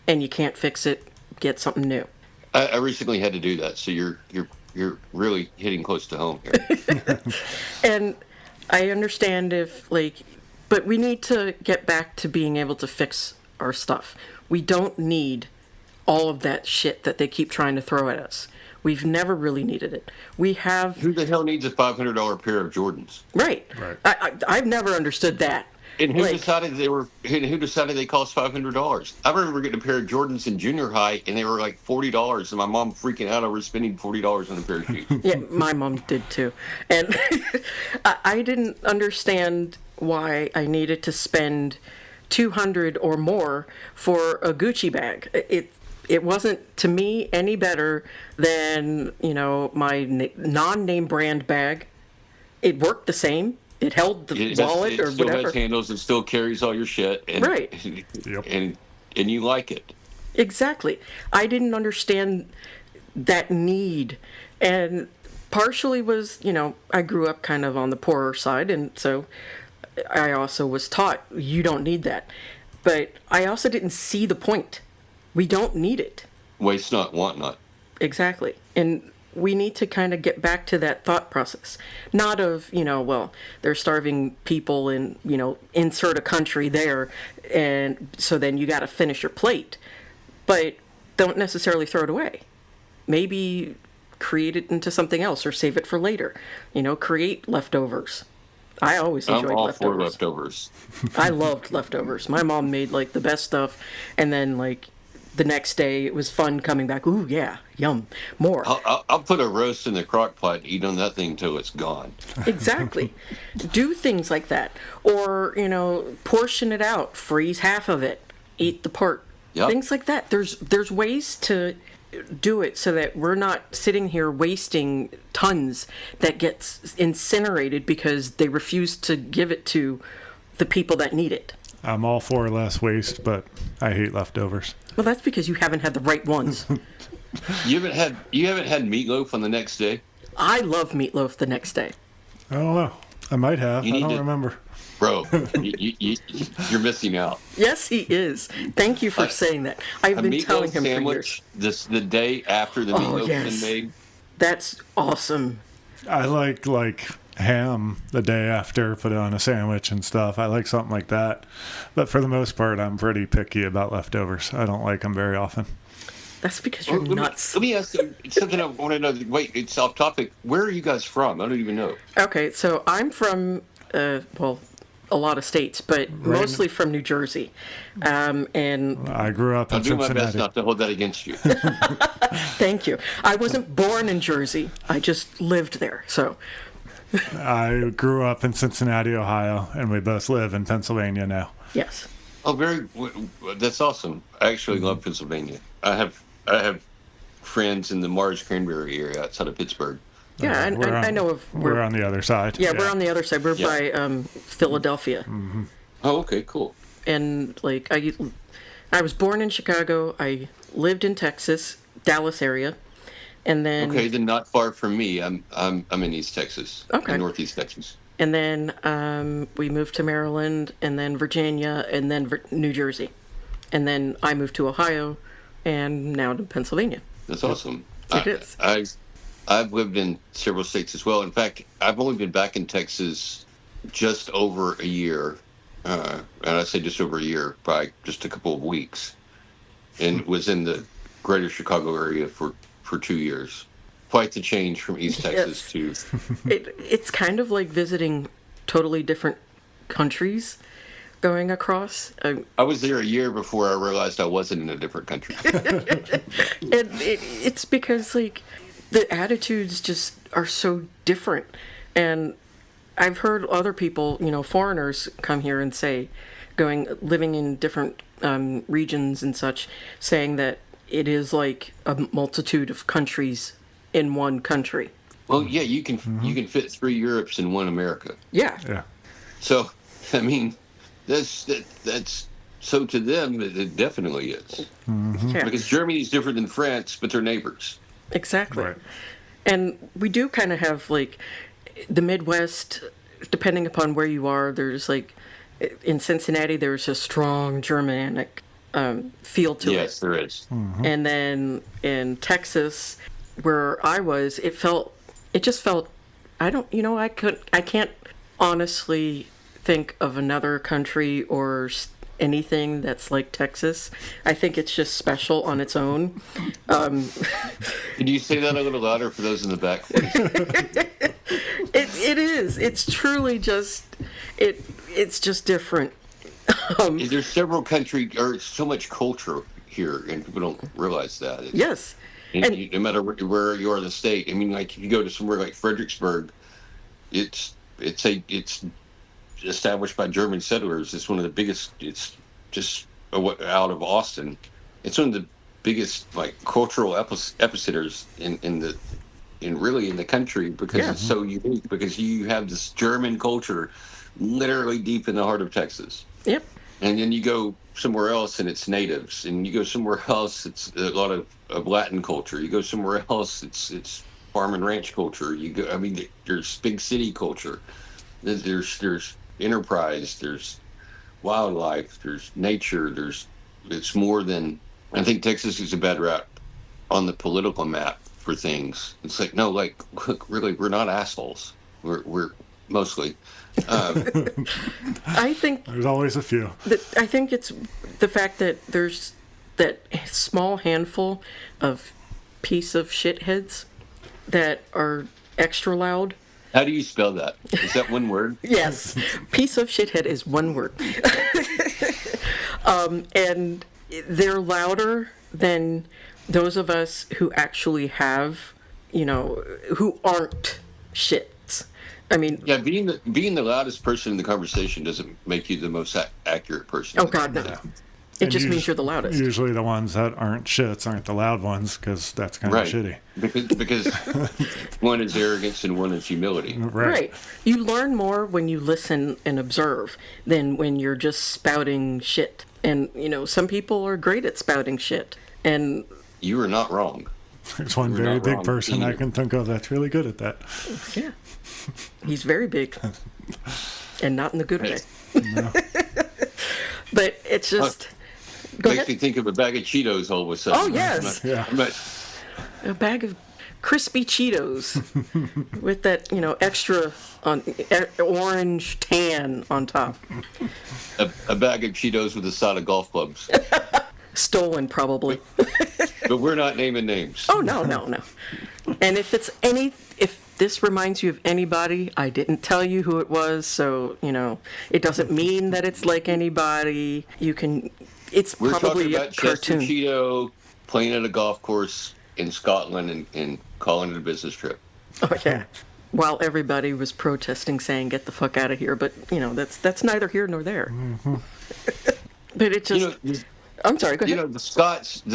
and you can't fix it, get something new. I recently had to do that, so you're really hitting close to home here. And I understand but we need to get back to being able to fix our stuff. We don't need all of that shit that they keep trying to throw at us. We've never really needed it. We have. Who the hell needs a $500 pair of Jordans? Right. I've never understood that. And who decided they cost $500? I remember getting a pair of Jordans in junior high, and they were like $40, and my mom freaking out over spending $40 on a pair of shoes. Yeah, my mom did too. And I didn't understand why I needed to spend $200 or more for a Gucci bag. It wasn't, to me, any better than, my non-name brand bag. It worked the same. It held the wallet or whatever. It still has handles. It still carries all your shit. And, right. Yep. And you like it. Exactly. I didn't understand that need. And partially was, I grew up kind of on the poorer side. And so I also was taught you don't need that. But I also didn't see the point. We don't need it. Waste not, want not. Exactly. And we need to kind of get back to that thought process. Not of, they're starving people and, insert a country there, and so then you got to finish your plate. But don't necessarily throw it away. Maybe create it into something else or save it for later. Create leftovers. I always enjoyed I'm all leftovers. for leftovers. I loved leftovers. My mom made, the best stuff, and then, the next day, it was fun coming back. Ooh, yeah, yum, more. I'll put a roast in the crock pot and eat on that thing until it's gone. Exactly. Do things like that. Or, portion it out, freeze half of it, eat the part. Yep. Things like that. There's ways to do it so that we're not sitting here wasting tons that gets incinerated because they refuse to give it to the people that need it. I'm all for less waste, but I hate leftovers. Well, that's because you haven't had the right ones. You haven't had meatloaf on the next day? I love meatloaf the next day. I don't know. I might have. I don't remember. Bro, you're missing out. Yes, he is. Thank you for saying that. I've been telling him sandwich, for years. The day after the meatloaf's been made. That's awesome. I like ham the day after, put it on a sandwich and stuff. I like something like that. But for the most part, I'm pretty picky about leftovers. I don't like them very often. That's because you're nuts. Let me ask you something I want to know. Wait, it's off topic. Where are you guys from? I don't even know. Okay, so I'm from, a lot of states, but mostly from New Jersey. And I grew up in Cincinnati. I'll do my best not to hold that against you. Thank you. I wasn't born in Jersey. I just lived there, so... I grew up in Cincinnati, Ohio, and we both live in Pennsylvania now. Yes. Oh, that's awesome. I actually love Pennsylvania. I have friends in the Mars Cranberry area outside of Pittsburgh. Yeah, I know of. We're on the other side. Yeah, we're on the other side. We're by Philadelphia. Mm-hmm. Oh, okay, cool. And I was born in Chicago. I lived in Texas, Dallas area. And then not far from me. I'm in East Texas. Okay. In Northeast Texas. and then we moved to Maryland, and then Virginia, and then New Jersey, and then I moved to Ohio, and now to Pennsylvania. That's awesome. It is. I've lived in several states as well. In fact, I've only been back in Texas just over a year, and I say just over a year by just a couple of weeks, and was in the greater Chicago area for 2 years. Quite the change from East Texas to... It's kind of like visiting totally different countries going across. I was there a year before I realized I wasn't in a different country. And it's because, like, the attitudes just are so different. And I've heard other people, foreigners come here and say, living in different regions and such, saying that it is like a multitude of countries in one country. Well, yeah, you can fit 3 Europes in one America. Yeah. So, I mean, that's so to them it definitely is. Yeah. Because Germany is different than France, but they're neighbors. Exactly. Right. And we do kind of have, like, the Midwest, depending upon where you are, there's, like, in Cincinnati, there's a strong Germanic feel to it. Yes, there is. And then in Texas, where I was, it just felt, I can't honestly think of another country or anything that's like Texas. I think it's just special on its own. Can you say that a little louder for those in the back, please? It is. It's truly just, it's just different. There's several countries, or so much culture here, and people don't realize that. Yes. And no matter where you are in the state, I mean, like if you go to somewhere like Fredericksburg, it's established by German settlers. It's one of the biggest. It's just out of Austin. It's one of the biggest like cultural epicenters in the country because it's so unique. Because you have this German culture, literally deep in the heart of Texas. Yep. And then you go somewhere else and it's natives, and you go somewhere else it's a lot of Latin culture. You go somewhere else it's farm and ranch culture. There's big city culture. There's enterprise. There's wildlife. There's nature. It's more than. I think Texas is a bad rap on the political map for things. It's like no, like look, really, we're not assholes. We're mostly. I think There's always a few. I think it's the fact that there's that small handful of piece of shitheads that are extra loud. How do you spell that? Is that one word? Yes, piece of shithead is one word. And they're louder than those of us who actually have, who aren't shits. I mean, Yeah, being the loudest person in the conversation doesn't make you the most accurate person. oh God, no. It just means you're the loudest. Usually the ones that aren't shits aren't the loud ones because that's kind of shitty. Because one is arrogance and one is humility. Right. You learn more when you listen and observe than when you're just spouting shit. And, some people are great at spouting shit. And You are not wrong. There's one very big person I can think of that's really good at that. yeah, he's very big. And not in the good way. No. But it's just... Go Makes ahead. me think of a bag of Cheetos all of a sudden. Oh, yes. Yeah. A bag of crispy Cheetos with that, extra orange tan on top. A bag of Cheetos with a side of golf clubs. Stolen, probably. But we're not naming names. Oh, no. And if this reminds you of anybody, I didn't tell you who it was, so, it doesn't mean that it's like anybody. It's We're probably talking a about Chester cartoon. Cheeto playing at a golf course in Scotland and calling it a business trip. Oh, yeah. While everybody was protesting, saying, get the fuck out of here. But, that's neither here nor there. Mm-hmm. But it just... I'm sorry, go ahead. The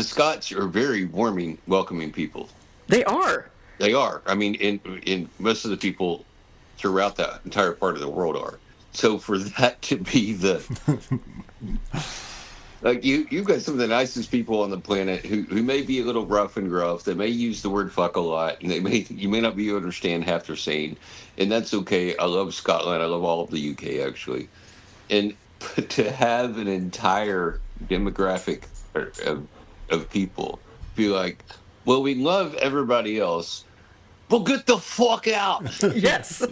Scots are very welcoming people. They are. They are. I mean, in most of the people throughout that entire part of the world are. So for that to be Like you've got some of the nicest people on the planet who may be a little rough and gruff. They may use the word fuck a lot, and you may not be able to understand half they're saying, and that's okay. I love Scotland. I love all of the UK actually, and to have an entire demographic of people be like, well, we love everybody else. Well, get the fuck out. Yes.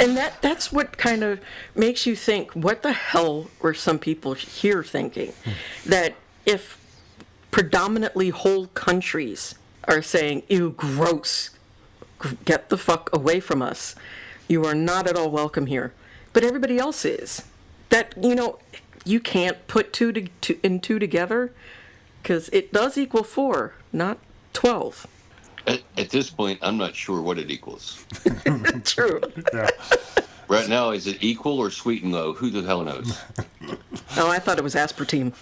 And that's what kind of makes you think, what the hell were some people here thinking? That if predominantly whole countries are saying, ew, gross, get the fuck away from us, you are not at all welcome here. But everybody else is. That, you can't put two and two together, because it does equal 4, not 12. At this point, I'm not sure what it equals. True. Yeah. Right now, is it equal or sweet and low? Who the hell knows? Oh, I thought it was aspartame.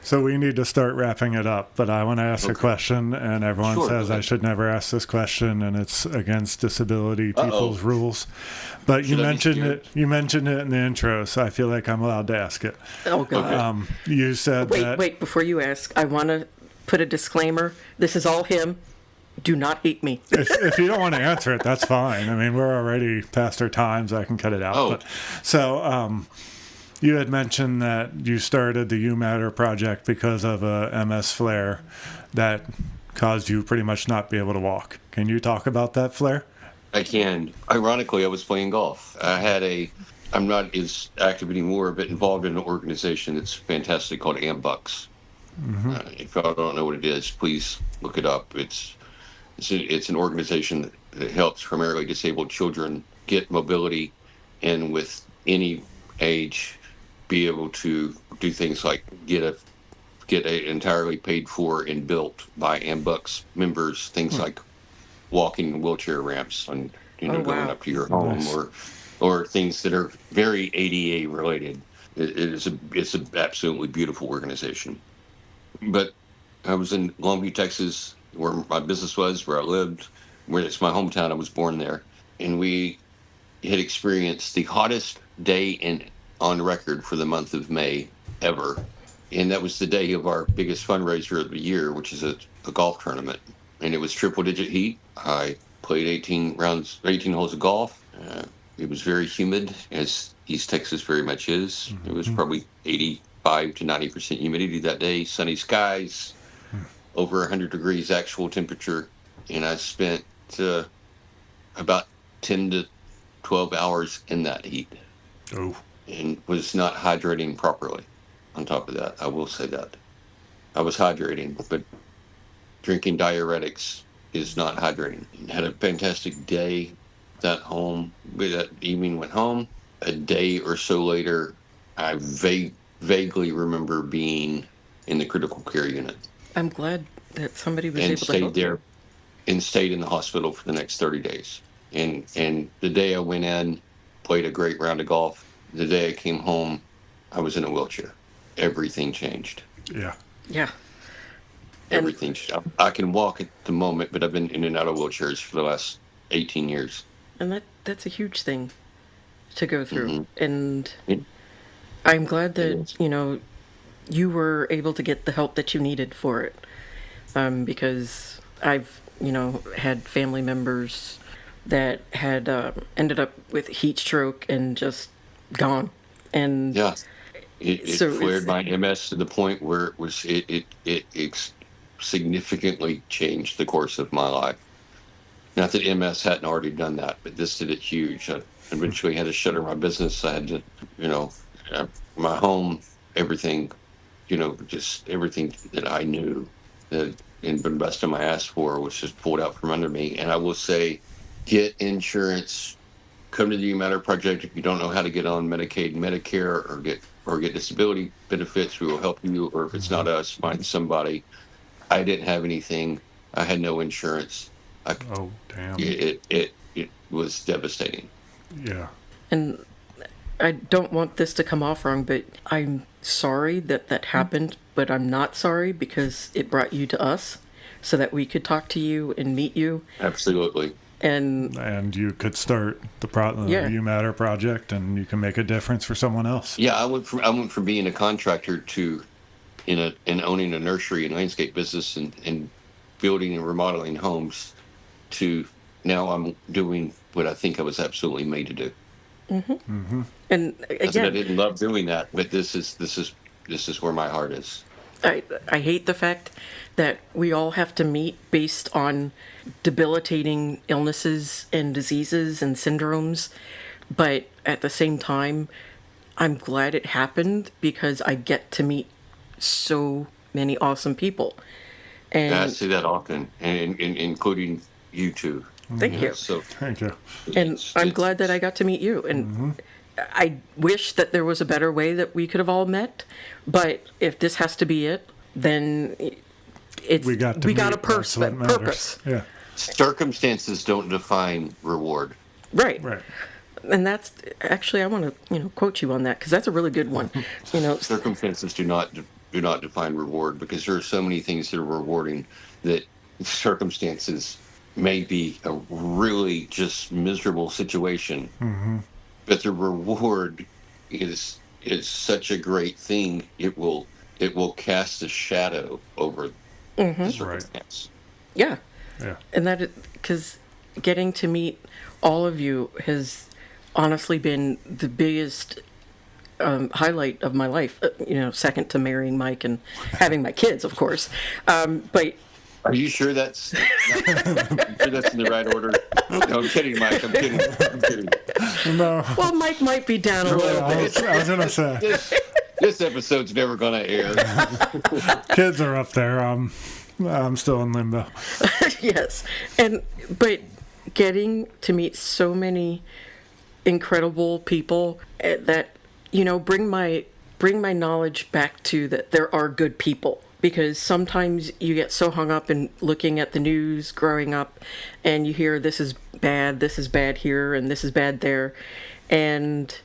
So we need to start wrapping it up, but I want to ask a question, and everyone Sure, says go I ahead. should never ask this question, and it's against disability people's rules. But Should I be mentioned scared? it. You mentioned it in the intro, so I feel like I'm allowed to ask it. Oh, God. You said that. Wait, before you ask, I want to put a disclaimer. This is all him. Do not hate me. If you don't want to answer it, that's fine. I mean, we're already past our times. I can cut it out. Oh. But, so you had mentioned that you started the You Matter project because of a MS flare that caused you pretty much not be able to walk. Can you talk about that flare? I can. Ironically, I was playing golf. I'm not as active anymore, but involved in an organization that's fantastic called AMBUCS. If y'all don't know what it is, please look it up. It's an organization that helps primarily disabled children get mobility and with any age be able to do things like get a entirely paid for and built by AMBUCS members, things like walking wheelchair ramps and Oh, going wow. up to your home or things that are very ADA related. It's an absolutely beautiful organization. But I was in Longview, Texas, where my business was, where I lived, where it's my hometown. I was born there, and we had experienced the hottest day on record for the month of May ever, and that was the day of our biggest fundraiser of the year, which is a golf tournament, and it was triple-digit heat. I played 18 holes of golf. It was very humid, as East Texas very much is. It was probably 85 to 90% humidity that day, sunny skies, over 100 degrees actual temperature, and I spent about 10 to 12 hours in that heat Oh. and was not hydrating properly. On top of that, I will say that. I was hydrating, but drinking diuretics is not hydrating. Had a fantastic day that evening, went home. A day or so later, I vaguely remember being in the critical care unit I'm glad that somebody was and able to stayed help there you. and stayed in the hospital for the next 30 days. And the day I went in, played a great round of golf. The day I came home, I was in a wheelchair. Everything changed. Yeah. Yeah. And- Everything changed. I can walk at the moment, but I've been in and out of wheelchairs for the last 18 years. And that's a huge thing to go through. Mm-hmm. And It- I'm glad It is. that, you were able to get the help that you needed for it. Because I've, had family members that had ended up with heat stroke and just gone. And Yeah. It So flared it's- my MS to the point where it significantly changed the course of my life. Not that MS hadn't already done that, but this did it huge. I eventually had to shutter my business. I had to, my home, everything, just everything that I knew that and the best of my ass for was just pulled out from under me. And I will say, get insurance. Come to the You Matter Project if you don't know how to get on Medicaid, Medicare, or get disability benefits. We will help you. Or if it's not us, find somebody. I didn't have anything. I had no insurance. Oh, damn. It was devastating. Yeah. And I don't want this to come off wrong, but I'm sorry that happened, but I'm not sorry because it brought you to us so that we could talk to you and meet you. Absolutely. And you could start the You Matter project, and you can make a difference for someone else. Yeah, I went from being a contractor to in owning a nursery and landscape business and building and remodeling homes to now I'm doing what I think I was absolutely made to do. Mm-hmm. Mm-hmm. And again, I didn't love doing that, but this is where my heart is. I hate the fact that we all have to meet based on debilitating illnesses and diseases and syndromes, but at the same time, I'm glad it happened because I get to meet so many awesome people. And I see that often, and including you two. Thank you. So Thank you. And I'm glad that I got to meet you. And I wish that there was a better way that we could have all met. But if this has to be it, then we got a purpose. Yeah. Circumstances don't define reward. Right. Right. And that's actually, I want to quote you on that because that's a really good one. Circumstances do not define reward, because there are so many things that are rewarding that circumstances may be a really just miserable situation, but the reward is such a great thing. It will cast a shadow over the circumstance. Yeah. Yeah. And because getting to meet all of you has honestly been the biggest highlight of my life, second to marrying Mike and having my kids, of course. But are you sure that's in the right order? No, I'm kidding, Mike. I'm kidding. No. Well, Mike might be down a little bit. I was going to say. This episode's never going to air. Kids are up there. I'm still in limbo. Yes. But getting to meet so many incredible people that, bring my knowledge back to that there are good people. Because sometimes you get so hung up in looking at the news growing up and you hear this is bad here, and this is bad there. And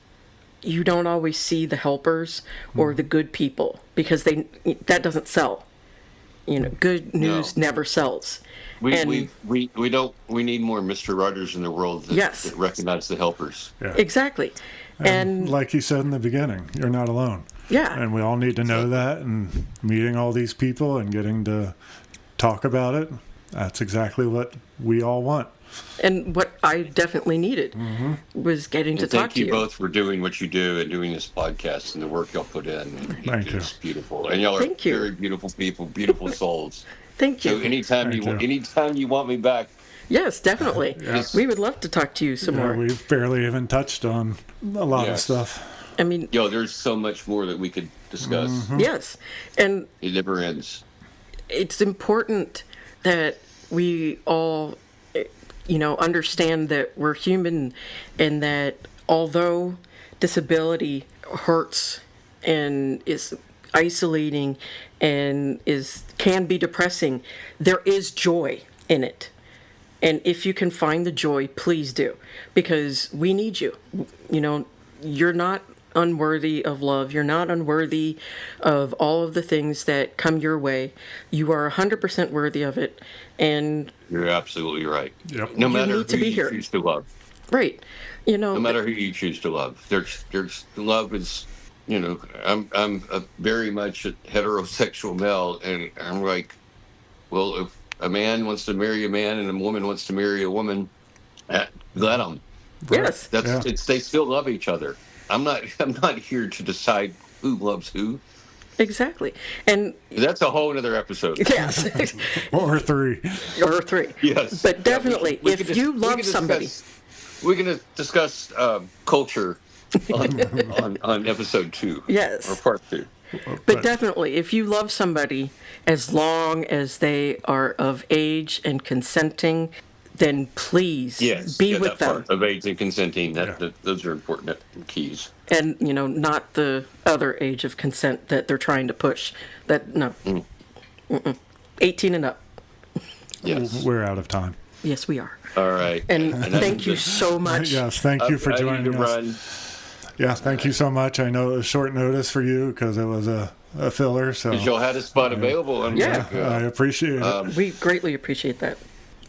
you don't always see the helpers or the good people because that doesn't sell. Good news never sells. We need more Mr. Rogers in the world that recognize the helpers. Yeah. Exactly. And like you said in the beginning, you're not alone. Yeah. And we all need to know that, and meeting all these people and getting to talk about it, that's exactly what we all want. And what I definitely needed was getting to talk to you. Thank you both for doing what you do and doing this podcast and the work y'all put in. Thank you. It's beautiful. And y'all are very beautiful people, beautiful souls. Thank you. So anytime you want me back. Yes, definitely. Yes. We would love to talk to you some more. We've barely even touched on a lot of stuff. I mean, there's so much more that we could discuss. Yes. And it never ends. It's important that we all, understand that we're human, and that although disability hurts and is isolating and can be depressing, there is joy in it. And if you can find the joy, please do, because we need you. You're not unworthy of love. You're not unworthy of all of the things that come your way. You are 100% worthy of it. And you're absolutely right. Yep. No matter who you choose to love. Right. No matter who you choose to love. There's love is, I'm a very much a heterosexual male, and I'm like, well, if a man wants to marry a man and a woman wants to marry a woman, let them. Yes. They still love each other. I'm not here to decide who loves who. Exactly. And that's a whole other episode. Yes. Or three. Yes. But definitely, if you love somebody. We're going to discuss culture on episode 2. Yes. Or part 2. But definitely, if you love somebody, as long as they are of age and consenting, then please be with them. Part of age and consenting, those are important keys. And, not the other age of consent that they're trying to push. 18 and up. Yes. We're out of time. Yes, we are. All right. And thank you so much. Yes, thank you for joining us. Run. Yeah, thank you so much. I know it was short notice for you because it was a filler. So because y'all had a spot available. Yeah. I appreciate it. We greatly appreciate that.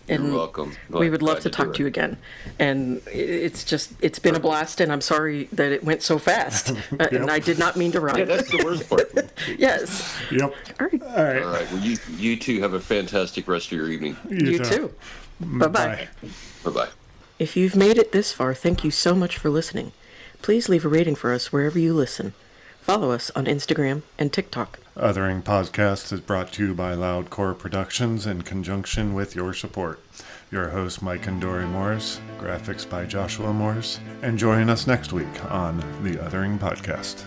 And You're welcome. we would love Glad to do talk it. to you again. And it's been a blast, and I'm sorry that it went so fast. And I did not mean to rhyme. Yeah, that's the worst part. Yes. Yep. All right. All right. All right. Well, you two have a fantastic rest of your evening. You too. Bye-bye. Bye. Bye-bye. If you've made it this far, thank you so much for listening. Please leave a rating for us wherever you listen. Follow us on Instagram and TikTok. Othering Podcast is brought to you by Loudcore Productions in conjunction with your support. Your host, Mike and Dory Morris, graphics by Joshua Morris, and join us next week on the Othering Podcast.